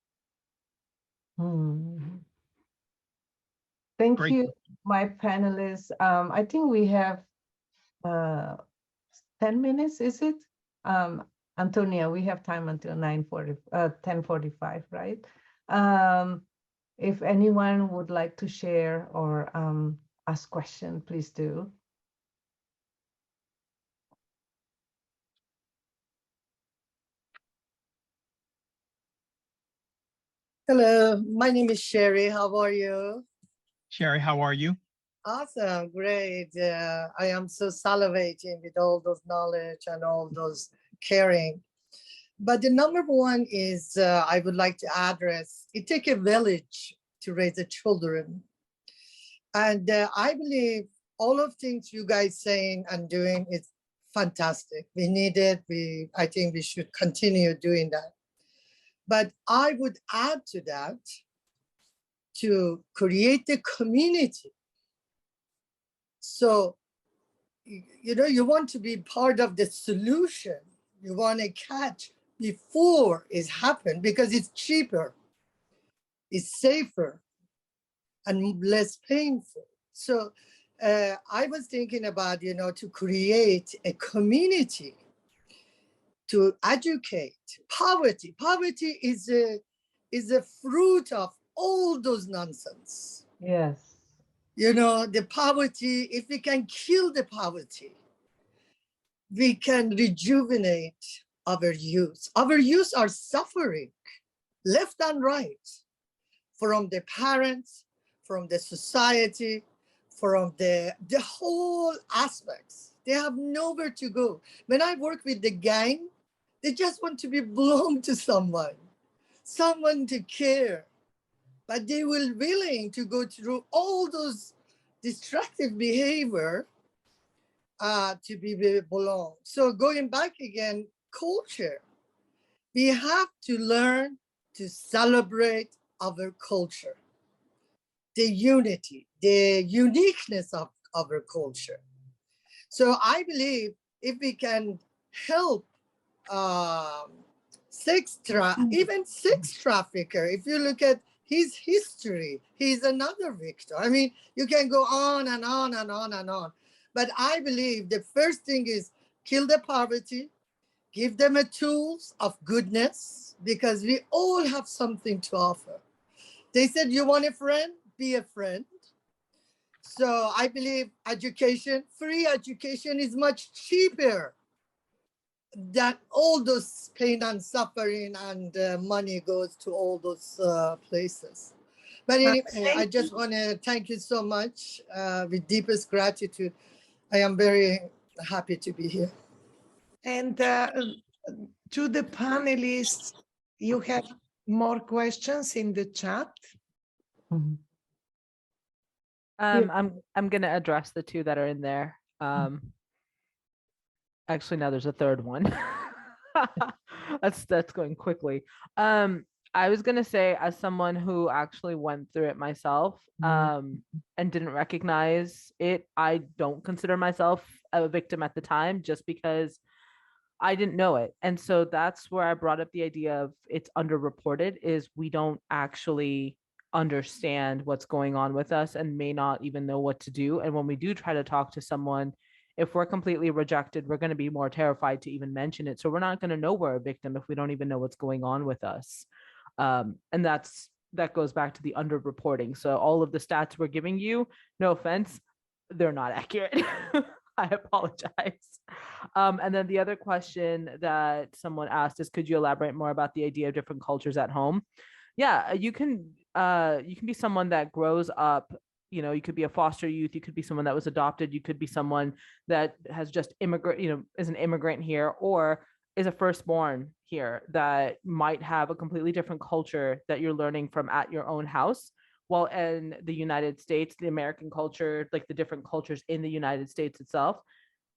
Speaker 9: Thank
Speaker 12: Great.
Speaker 9: you, my panelists. I think we have 10 minutes, is it? Antonia, we have time until 10:45, right? If anyone would like to share or ask question, please do.
Speaker 13: Hello, my name is Sherry. How are you?
Speaker 12: Sherry, how are you?
Speaker 13: Awesome, great. I am so salivating with all those knowledge and all those caring. But the number one is I would like to address, it takes a village to raise the children. And I believe all of things you guys saying and doing is fantastic. We need it. I think we should continue doing that. But I would add to that, to create the community. So, you want to be part of the solution. You want to catch before it's happened because it's cheaper, it's safer, and less painful. So I was thinking about, to create a community to educate. Poverty is a fruit of all those nonsense.
Speaker 9: Yes.
Speaker 13: The poverty, if we can kill the poverty, we can rejuvenate our youth. Our youth are suffering left and right from the parents, from the society, from the whole aspects. They have nowhere to go. When I work with the gang, they just want to be belong to someone to care. But they will willing to go through all those destructive behavior to be belong. So going back again, culture. We have to learn to celebrate our culture, the unity, the uniqueness of our culture. So I believe if we can help even sex trafficker, if you look at his history, he's another victim. I mean, you can go on and on and on and on. But I believe the first thing is kill the poverty, give them a tools of goodness, because we all have something to offer. They said, you want a friend? Be a friend. So I believe education, free education is much cheaper than all those pain and suffering and money goes to all those places. But anyway, I just want to thank you so much with deepest gratitude. I am very happy to be here.
Speaker 5: And to the panelists, you have more questions in the chat?
Speaker 8: I'm gonna address the two that are in there. Actually, now there's a third one. That's going quickly. I was gonna say, as someone who actually went through it myself, and didn't recognize it, I don't consider myself a victim at the time, just because I didn't know it. And so that's where I brought up the idea of it's underreported, is we don't actually understand what's going on with us and may not even know what to do. And when we do try to talk to someone, if we're completely rejected, we're going to be more terrified to even mention it. So we're not going to know we're a victim if we don't even know what's going on with us. And that goes back to the underreporting. So all of the stats we're giving you, no offense, they're not accurate. I apologize. And then the other question that someone asked is, could you elaborate more about the idea of different cultures at home? Yeah, you can be someone that grows up, you could be a foster youth, you could be someone that was adopted, you could be someone that has just is an immigrant here, or is a firstborn here that might have a completely different culture that you're learning from at your own house. While in the United States, the American culture, like the different cultures in the United States itself,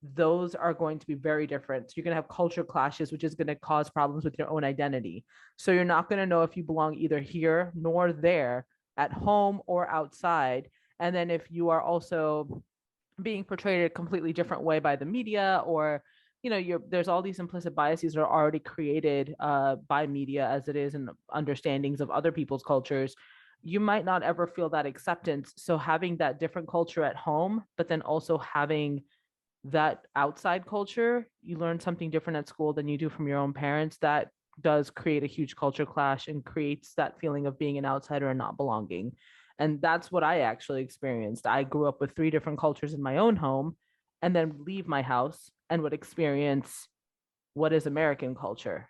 Speaker 8: those are going to be very different. So you're going to have culture clashes, which is going to cause problems with your own identity. So you're not going to know if you belong either here nor there, at home or outside. And then if you are also being portrayed a completely different way by the media, or there's all these implicit biases that are already created by media as it is, and understandings of other people's cultures, you might not ever feel that acceptance. So having that different culture at home, but then also having that outside culture, you learn something different at school than you do from your own parents, that does create a huge culture clash and creates that feeling of being an outsider and not belonging. And that's what I actually experienced. I grew up with 3 different cultures in my own home, and then leave my house and would experience what is American culture,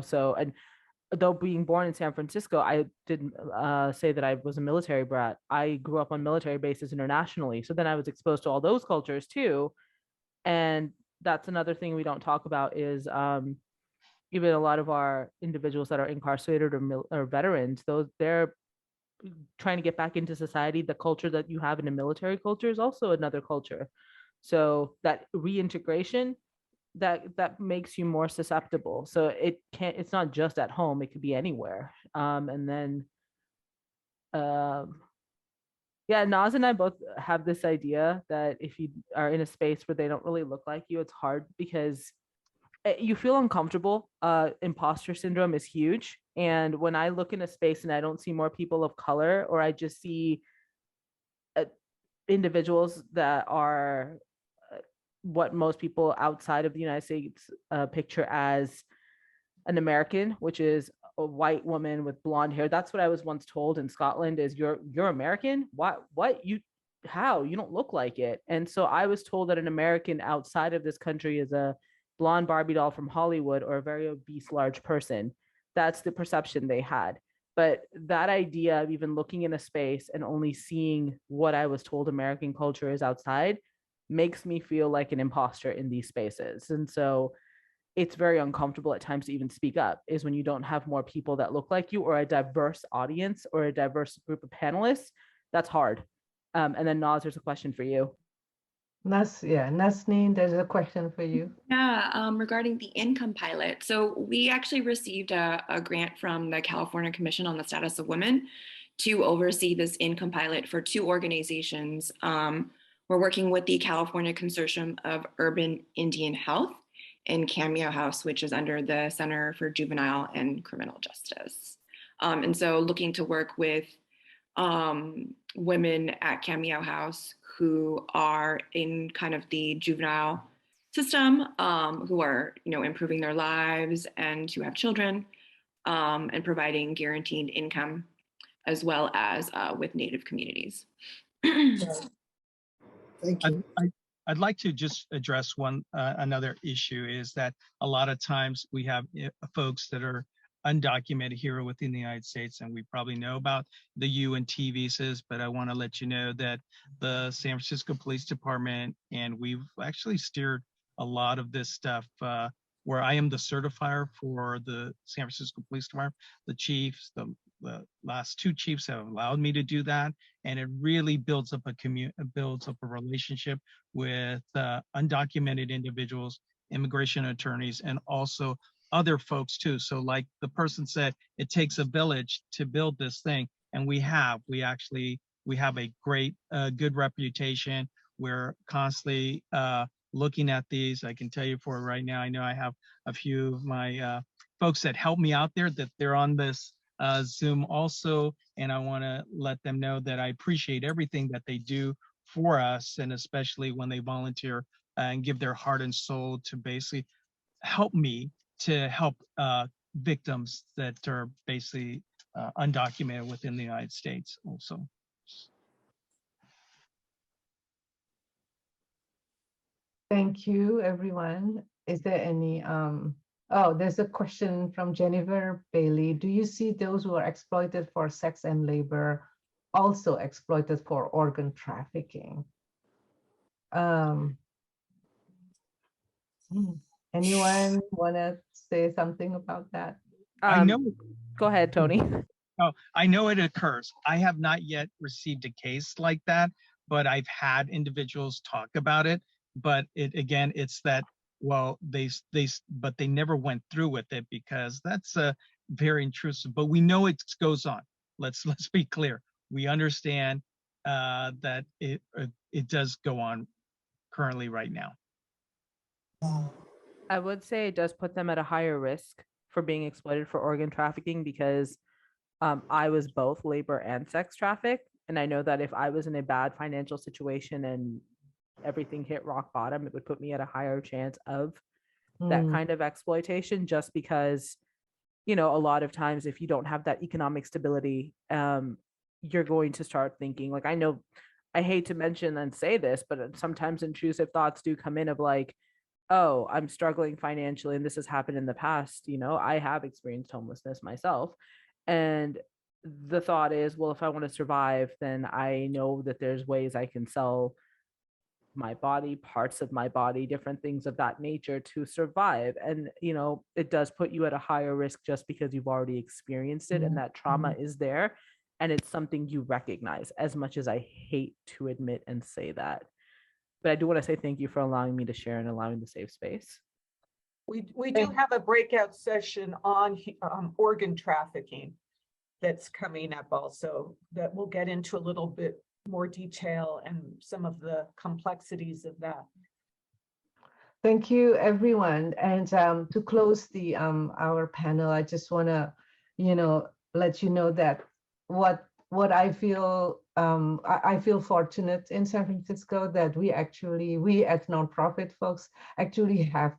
Speaker 8: so. And though being born in San Francisco, I didn't say that I was a military brat. I grew up on military bases internationally. So then I was exposed to all those cultures too. And that's another thing we don't talk about, is even a lot of our individuals that are incarcerated or veterans, they're trying to get back into society. The culture that you have in a military culture is also another culture. So that reintegration, that makes you more susceptible. So it's not just at home, it could be anywhere. And then yeah, Naz and I both have this idea that if you are in a space where they don't really look like you, it's hard because you feel uncomfortable. Imposter syndrome is huge. And when I look in a space and I don't see more people of color, or I just see individuals that are what most people outside of the United States picture as an American, which is a white woman with blonde hair. That's what I was once told in Scotland, is you're American? What how? You don't look like it. And so I was told that an American outside of this country is a blonde Barbie doll from Hollywood, or a very obese large person. That's the perception they had. But that idea of even looking in a space and only seeing what I was told American culture is outside, makes me feel like an imposter in these spaces. And so it's very uncomfortable at times to even speak up, is when you don't have more people that look like you, or a diverse audience, or a diverse group of panelists. That's hard. And then Naz, there's a question for you.
Speaker 9: Nasneen, there's a question for you.
Speaker 11: Yeah, regarding the income pilot. So we actually received a grant from the California Commission on the Status of Women to oversee this income pilot for 2 organizations. We're working with the California Consortium of Urban Indian Health and Cameo House, which is under the Center for Juvenile and Criminal Justice. And so looking to work with women at Cameo House who are in kind of the juvenile system, who are, improving their lives and who have children, and providing guaranteed income, as well as with Native communities.
Speaker 13: Thank you.
Speaker 12: I'd like to just address another issue, is that a lot of times we have folks that are undocumented here within the United States, and we probably know about the U and T visas, but I want to let you know that the San Francisco Police Department, and we've actually steered a lot of this stuff, where I am the certifier for the San Francisco Police Department. The chiefs, the last 2 chiefs have allowed me to do that, and it really builds up a relationship with undocumented individuals, immigration attorneys, and also other folks too. So like the person said, it takes a village to build this thing, and we have a great, good reputation. We're constantly looking at these. I can tell you for right now, I know I have a few of my folks that help me out there, that they're on this Zoom also, and I want to let them know that I appreciate everything that they do for us, and especially when they volunteer and give their heart and soul to basically help me to help victims that are basically undocumented within the United States also.
Speaker 9: Thank you, everyone. Is there any, there's a question from Jennifer Bailey. Do you see those who are exploited for sex and labor also exploited for organ trafficking? Anyone want to say something about that?
Speaker 12: I know.
Speaker 8: Go ahead, Tony.
Speaker 12: Oh, I know it occurs. I have not yet received a case like that, but I've had individuals talk about it. But it's that, well, but they never went through with it, because that's very intrusive. But we know it goes on. Let's be clear. We understand that it does go on currently right now.
Speaker 8: I would say it does put them at a higher risk for being exploited for organ trafficking, because I was both labor and sex trafficked. And I know that if I was in a bad financial situation and everything hit rock bottom, it would put me at a higher chance of that kind of exploitation, just because, a lot of times if you don't have that economic stability, you're going to start thinking, like, I know I hate to mention and say this, but sometimes intrusive thoughts do come in of like, oh, I'm struggling financially, and this has happened in the past. I have experienced homelessness myself. And the thought is, well, if I want to survive, then I know that there's ways I can sell my body, parts of my body, different things of that nature to survive. And, it does put you at a higher risk just because you've already experienced it, and that trauma is there. And it's something you recognize, as much as I hate to admit and say that. But I do want to say thank you for allowing me to share and allowing the safe space.
Speaker 1: We do have a breakout session on organ trafficking that's coming up also, that we'll get into a little bit more detail and some of the complexities of that.
Speaker 9: Thank you, everyone. And to close the our panel, I just want to, let you know that what I feel, I feel fortunate in San Francisco that we as nonprofit folks actually have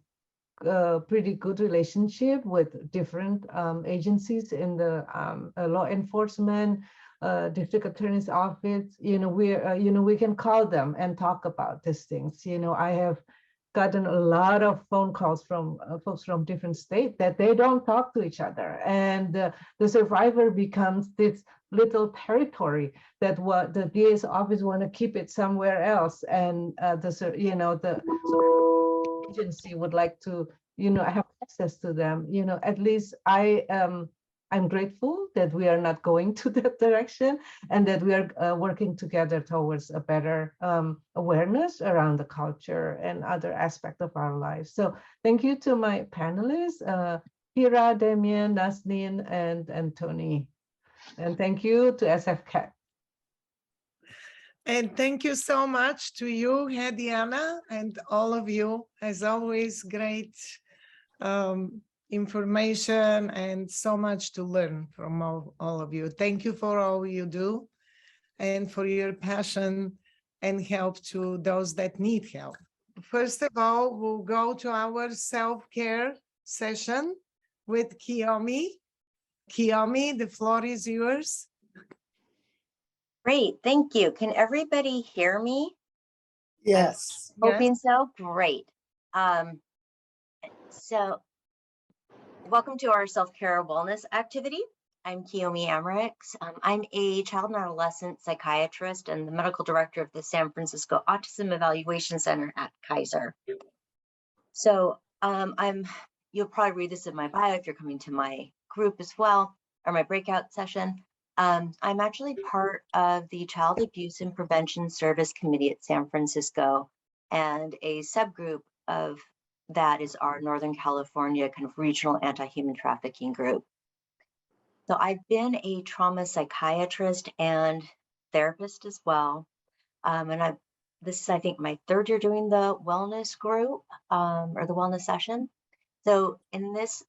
Speaker 9: a pretty good relationship with different agencies in the law enforcement, district attorney's office. We can call them and talk about these things. I have gotten a lot of phone calls from folks from different states that they don't talk to each other. And the survivor becomes this little territory that what the DA's office want to keep it somewhere else. And the agency would like to, have access to them. At least I'm grateful that we are not going to that direction and that we are working together towards a better awareness around the culture and other aspects of our lives. So thank you to my panelists, Hira, Damien, Nazneen, and Tony. And thank you to SFCAHT.
Speaker 5: And thank you so much to you, Hediana, and all of you. As always, great information and so much to learn from all of you. Thank you for all you do and for your passion and help to those that need help. First of all, we'll go to our self-care session with Kiyomi. Kiyomi, the floor is yours.
Speaker 14: Great, thank you. Can everybody hear me?
Speaker 13: Yes.
Speaker 14: Hoping so. Great. So welcome to our self-care wellness activity. I'm Kiyomi Amarix. I'm a child and adolescent psychiatrist and the medical director of the San Francisco Autism Evaluation Center at Kaiser. So you'll probably read this in my bio if you're coming to my group as well, or my breakout session. I'm actually part of the Child Abuse and Prevention Service Committee at San Francisco, and a subgroup of that is our Northern California kind of regional anti-human trafficking group. So I've been a trauma psychiatrist and therapist as well. And this is, I think, my third year doing the wellness group or the wellness session. So in this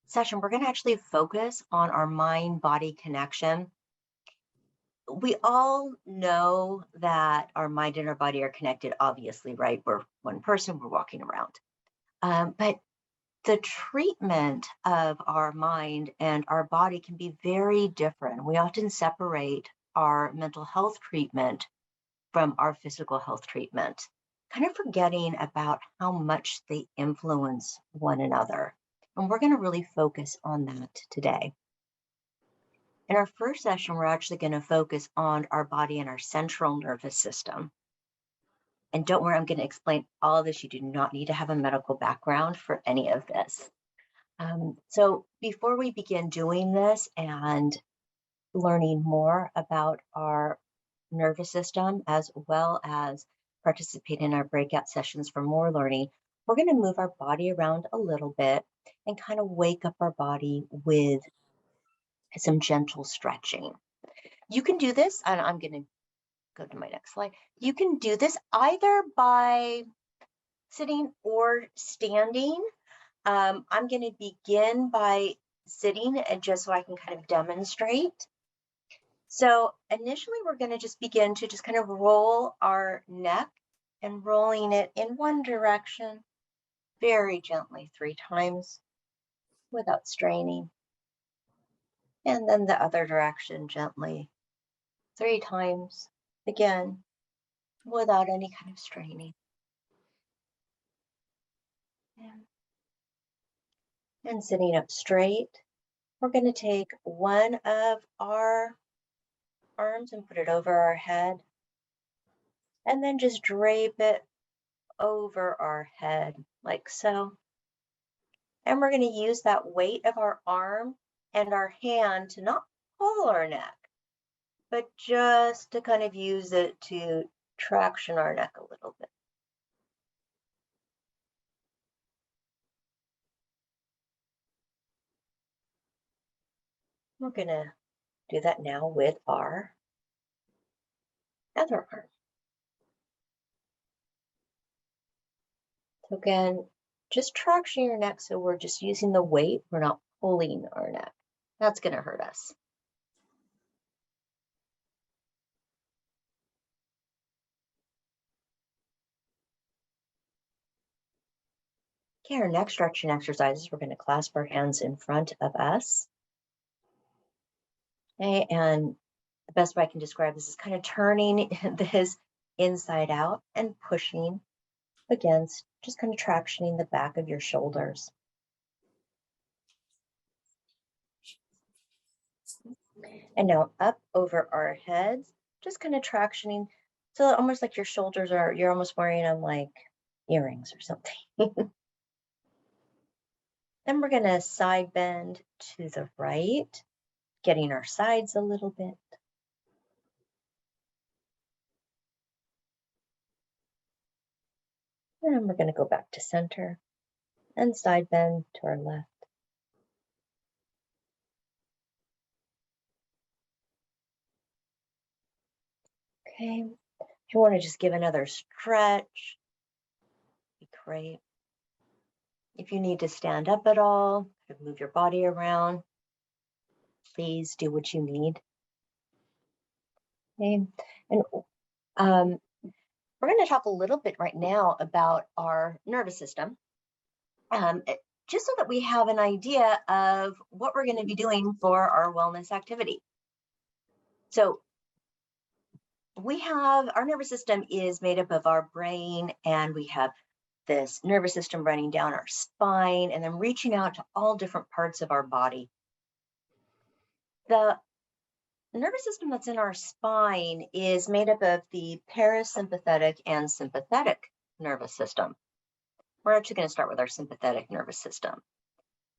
Speaker 14: session, we're going to actually focus on our mind-body connection. We all know that our mind and our body are connected, obviously, right? We're one person, we're walking around. But the treatment of our mind and our body can be very different. We often separate our mental health treatment from our physical health treatment, kind of forgetting about how much they influence one another. And we're going to really focus on that today. In our first session, we're actually going to focus on our body and our central nervous system. And don't worry, I'm going to explain all of this. You do not need to have a medical background for any of this. So before we begin doing this and learning more about our nervous system, as well as participate in our breakout sessions for more learning, we're going to move our body around a little bit and kind of wake up our body with some gentle stretching. You can do this, and I'm going to go to my next slide. You can do this either by sitting or standing. I'm going to begin by sitting, and just so I can kind of demonstrate. So initially, we're going to just begin to just kind of roll our neck and rolling it in one direction very gently 3 times without straining. And then the other direction gently 3 times, again, without any kind of straining. And sitting up straight, we're going to take one of our arms and put it over our head, and then just drape it over our head like so. And we're going to use that weight of our arm and our hand to not pull our neck, but just to kind of use it to traction our neck a little bit. We're going to do that now with our other arm. So again, just traction your neck so we're just using the weight, we're not pulling our neck. That's going to hurt us. Okay, our next stretching exercises, we're going to clasp our hands in front of us. Okay, and the best way I can describe this is kind of turning this inside out and pushing against just kind of tractioning the back of your shoulders. And now up over our heads, just kind of tractioning. So almost like your shoulders are, you're almost wearing them like earrings or something. Then we're going to side bend to the right, getting our sides a little bit. And we're going to go back to center and side bend to our left. Okay, if you want to just give another stretch, be great. If you need to stand up at all, move your body around, please do what you need. Okay, and we're going to talk a little bit right now about our nervous system, just so that we have an idea of what we're going to be doing for our wellness activity. So we have, our nervous system is made up of our brain, and we have this nervous system running down our spine and then reaching out to all different parts of our body. The nervous system that's in our spine is made up of the parasympathetic and sympathetic nervous system. We're actually going to start with our sympathetic nervous system.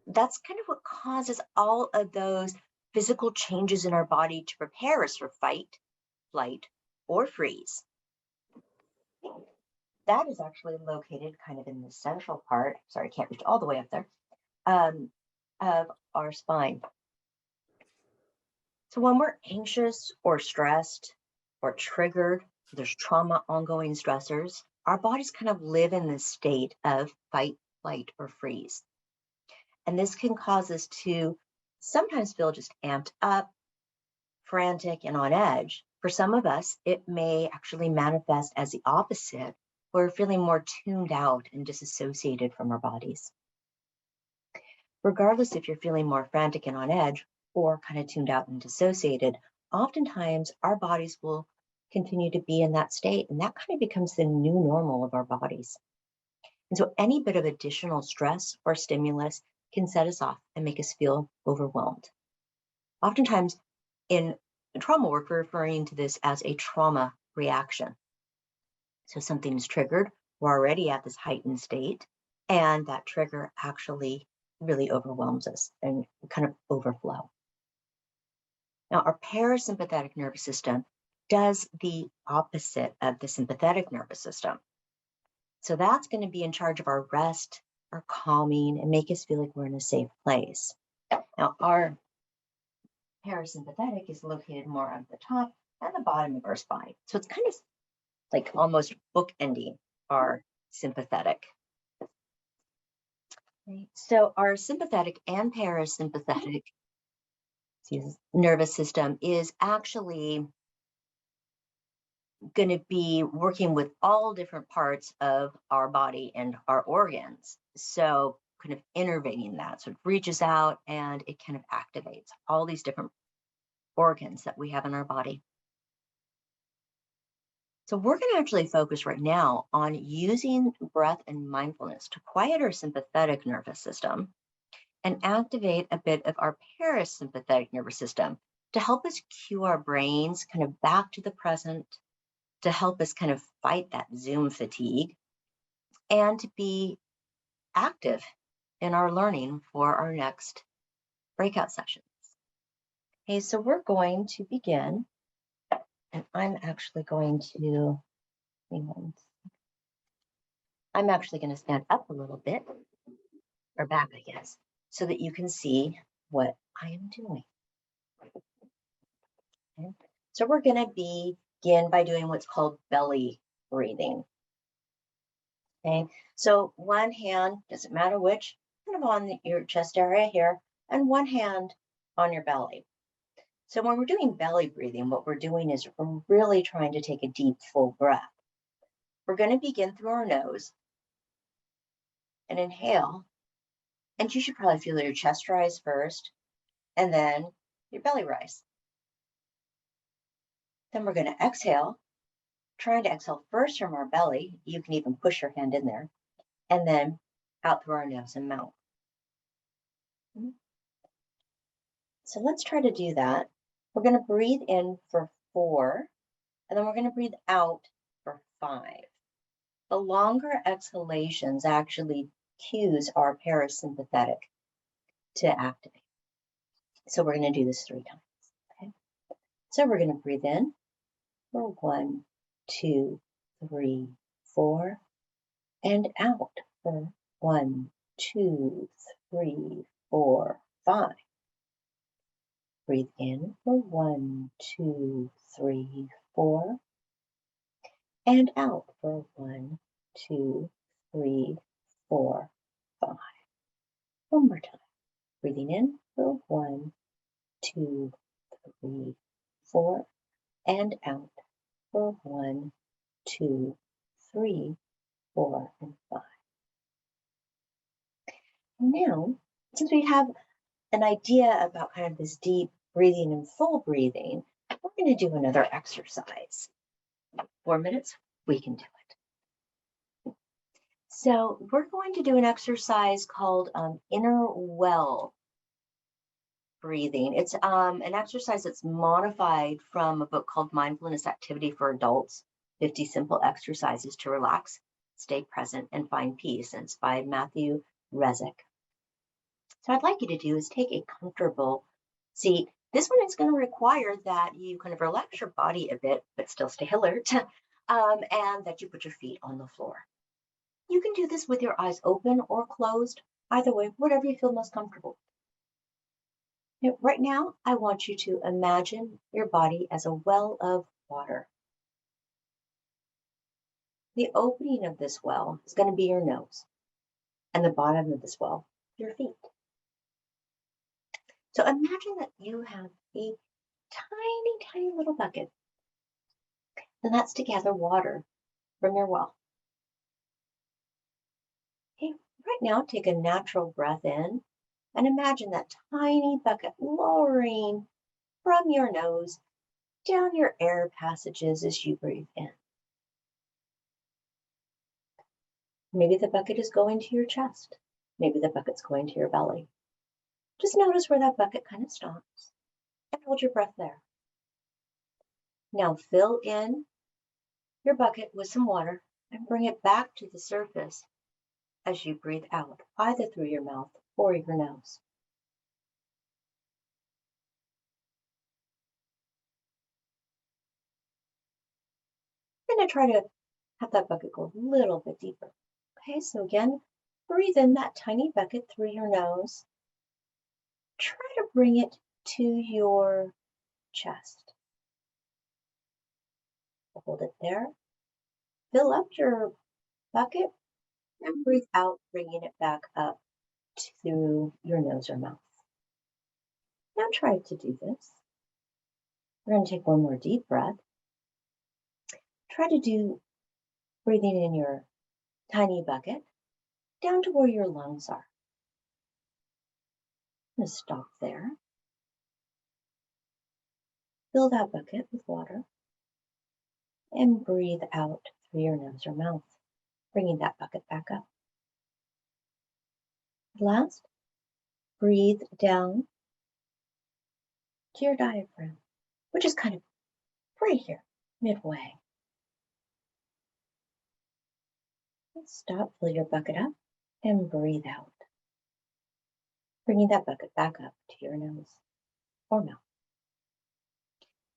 Speaker 14: That's kind of what causes all of those physical changes in our body to prepare us for fight, flight, or freeze. That is actually located kind of in the central part, sorry, I can't reach all the way up there, of our spine. So when we're anxious or stressed or triggered, there's trauma, ongoing stressors, our bodies kind of live in this state of fight, flight, or freeze. And this can cause us to sometimes feel just amped up, frantic, and on edge. For some of us, it may actually manifest as the opposite. We're feeling more tuned out and disassociated from our bodies. Regardless if you're feeling more frantic and on edge or kind of tuned out and dissociated, oftentimes our bodies will continue to be in that state, and that kind of becomes the new normal of our bodies. And so any bit of additional stress or stimulus can set us off and make us feel overwhelmed. Oftentimes in trauma work, we're referring to this as a trauma reaction. So something is triggered, we're already at this heightened state, and that trigger actually really overwhelms us and kind of overflow. Now, our parasympathetic nervous system does the opposite of the sympathetic nervous system. So that's going to be in charge of our rest, our calming, and make us feel like we're in a safe place. Now, our parasympathetic is located more at the top and the bottom of our spine. So it's kind of like almost bookending our sympathetic. Right. So our sympathetic and parasympathetic nervous system is actually going to be working with all different parts of our body and our organs. So kind of innervating that. So it reaches out and it kind of activates all these different organs that we have in our body. So we're going to actually focus right now on using breath and mindfulness to quiet our sympathetic nervous system and activate a bit of our parasympathetic nervous system to help us cue our brains kind of back to the present, to help us kind of fight that Zoom fatigue, and to be active in our learning for our next breakout sessions. Okay, so we're going to begin, and I'm actually going to, I'm actually going to stand up a little bit, or back, I guess, so that you can see what I am doing. Okay. So we're going to begin by doing what's called belly breathing. Okay, so one hand, doesn't matter which, kind of on your chest area here, and one hand on your belly. So when we're doing belly breathing, what we're doing is we're really trying to take a deep, full breath. We're going to begin through our nose and inhale. And you should probably feel your chest rise first, and then your belly rise. Then we're going to exhale, trying to exhale first from our belly. You can even push your hand in there. and then out through our nose and mouth. So let's try to do that. We're going to breathe in for 4, and then we're going to breathe out for 5. The longer exhalations actually cues our parasympathetic to activate. So we're going to do this 3 times. Okay. So we're going to breathe in for 1, 2, 3, 4, and out for 1, 2, 3, 4, 5. Breathe in for 1, 2, 3, 4, and out for 1, 2, 3, 4, 5. One more time. Breathing in for 1, 2, 3, 4, and out for 1, 2, 3, 4, and 5. Now, since we have an idea about kind of this deep breathing and full breathing, we're going to do another exercise. 4 minutes, we can do it. So we're going to do an exercise called inner well breathing. It's an exercise that's modified from a book called Mindfulness Activity for Adults, 50 Simple Exercises to Relax, Stay Present, and Find Peace. And it's by Matthew Rezick. So I'd like you to do is take a comfortable seat. This one is going to require that you kind of relax your body a bit, but still stay alert, and that you put your feet on the floor. You can do this with your eyes open or closed, either way, whatever you feel most comfortable. Now, right now, I want you to imagine your body as a well of water. The opening of this well is going to be your nose, and the bottom of this well, your feet. So imagine that you have a tiny, tiny little bucket, and that's to gather water from your well. Okay, right now, take a natural breath in and imagine that tiny bucket lowering from your nose down your air passages as you breathe in. Maybe the bucket is going to your chest. Maybe the bucket's going to your belly. Just notice where that bucket kind of stops and hold your breath there. Now fill in your bucket with some water and bring it back to the surface as you breathe out, either through your mouth or your nose. I'm going to try to have that bucket go a little bit deeper. Okay, so again, breathe in that tiny bucket through your nose. Try to bring it to your chest. Hold it there. Fill up your bucket and breathe out, bringing it back up through your nose or mouth. Now try to do this. We're going to take one more deep breath. Try to do breathing in your tiny bucket down to where your lungs are. I'm going to stop there. Fill that bucket with water and breathe out through your nose or mouth, bringing that bucket back up. Last, breathe down to your diaphragm, which is kind of right here, midway. Stop, fill your bucket up, and breathe out, bringing that bucket back up to your nose or mouth.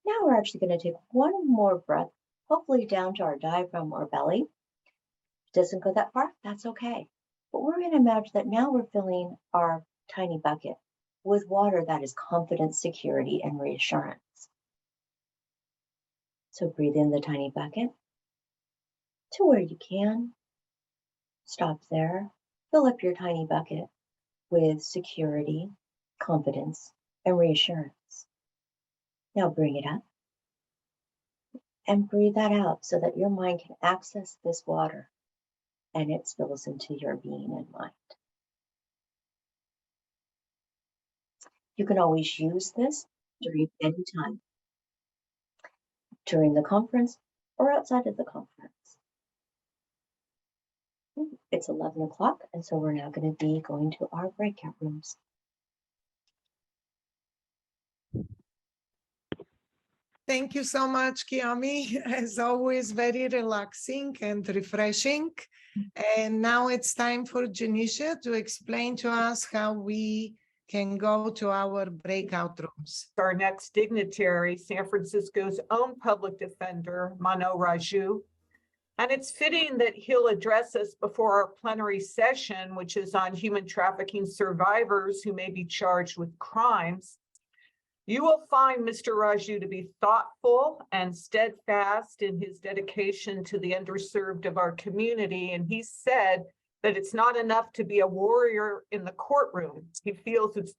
Speaker 14: Now we're actually going to take one more breath, hopefully down to our diaphragm or belly. If it doesn't go that far, that's okay. But we're going to imagine that now we're filling our tiny bucket with water that is confidence, security, and reassurance. So breathe in the tiny bucket to where you can. Stop there. Fill up your tiny bucket with security, confidence, and reassurance. Now bring it up and breathe that out so that your mind can access this water and it spills into your being and mind. You can always use this during any time, during the conference or outside of the conference. It's 11 o'clock, and so we're now going to be going to our breakout rooms.
Speaker 5: Thank you so much, Kiyomi. As always, very relaxing and refreshing. And now it's time for Janisha to explain to us how we can go to our breakout rooms.
Speaker 1: Our next dignitary, San Francisco's own public defender, Mano Raju. And it's fitting that he'll address us before our plenary session, which is on human trafficking survivors who may be charged with crimes. You will find Mr. Raju to be thoughtful and steadfast in his dedication to the underserved of our community. And he said that it's not enough to be a warrior in the courtroom. He feels it's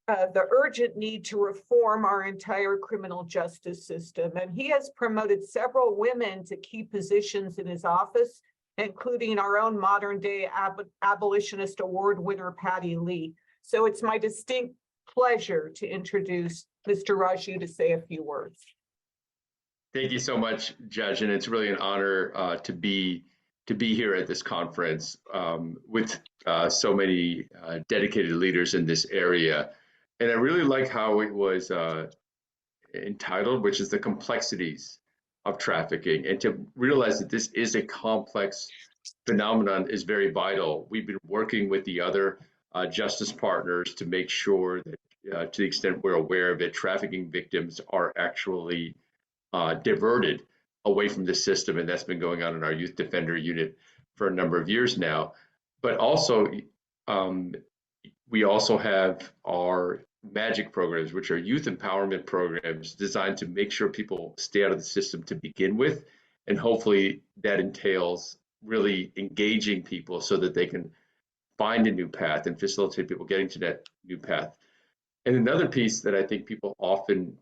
Speaker 1: the urgent need to reform our entire criminal justice system. And he has promoted several women to key positions in his office, including our own modern day abolitionist award winner, Patty Lee. So it's my distinct pleasure to introduce Mr. Raju to say a few words.
Speaker 15: Thank you so much, Judge, and it's really an honor to be here at this conference with so many dedicated leaders in this area. And I really like how it was entitled, which is the complexities of trafficking, and to realize that this is a complex phenomenon is very vital. We've been working with the other justice partners to make sure that to the extent we're aware of it, trafficking victims are actually diverted away from the system. And that's been going on in our youth defender unit for a number of years now. But also, we also have our MAGIC programs, which are youth empowerment programs designed to make sure people stay out of the system to begin with. And hopefully that entails really engaging people so that they can find a new path and facilitate people getting to that new path. And another piece that I think people often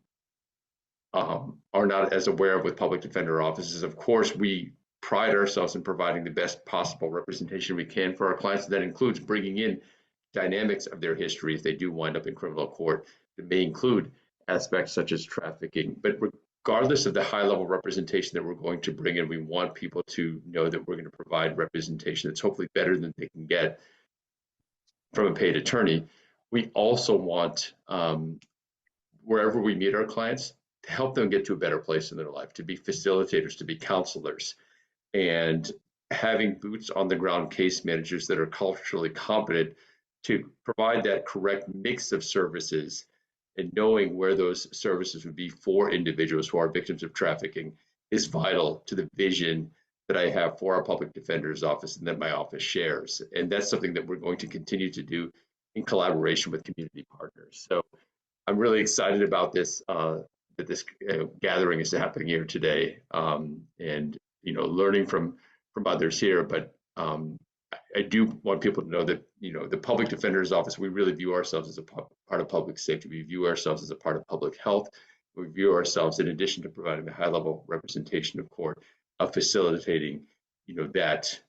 Speaker 15: are not as aware of with public defender offices, of course, we pride ourselves in providing the best possible representation we can for our clients. That includes bringing in dynamics of their history if they do wind up in criminal court. That may include aspects such as trafficking. But regardless of the high-level representation that we're going to bring in, we want people to know that we're going to provide representation that's hopefully better than they can get from a paid attorney. We also want, wherever we meet our clients, to help them get to a better place in their life, to be facilitators, to be counselors, and having boots on the ground case managers that are culturally competent to provide that correct mix of services, and knowing where those services would be for individuals who are victims of trafficking is vital to the vision that I have for our public defender's office and that my office shares. And that's something that we're going to continue to do in collaboration with community partners. So I'm really excited about this, that this gathering is happening here today, and learning from others here. But I do want people to know that the public defender's office, we really view ourselves as a part of public safety. We view ourselves as a part of public health. We view ourselves, in addition to providing the high-level representation of court, of facilitating that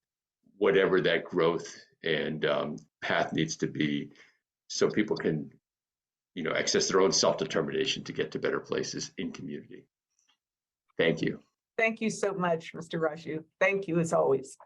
Speaker 15: whatever that growth and path needs to be, so people can access their own self-determination to get to better places in community. Thank you.
Speaker 1: Thank you so much, Mr. Raju. Thank you as always.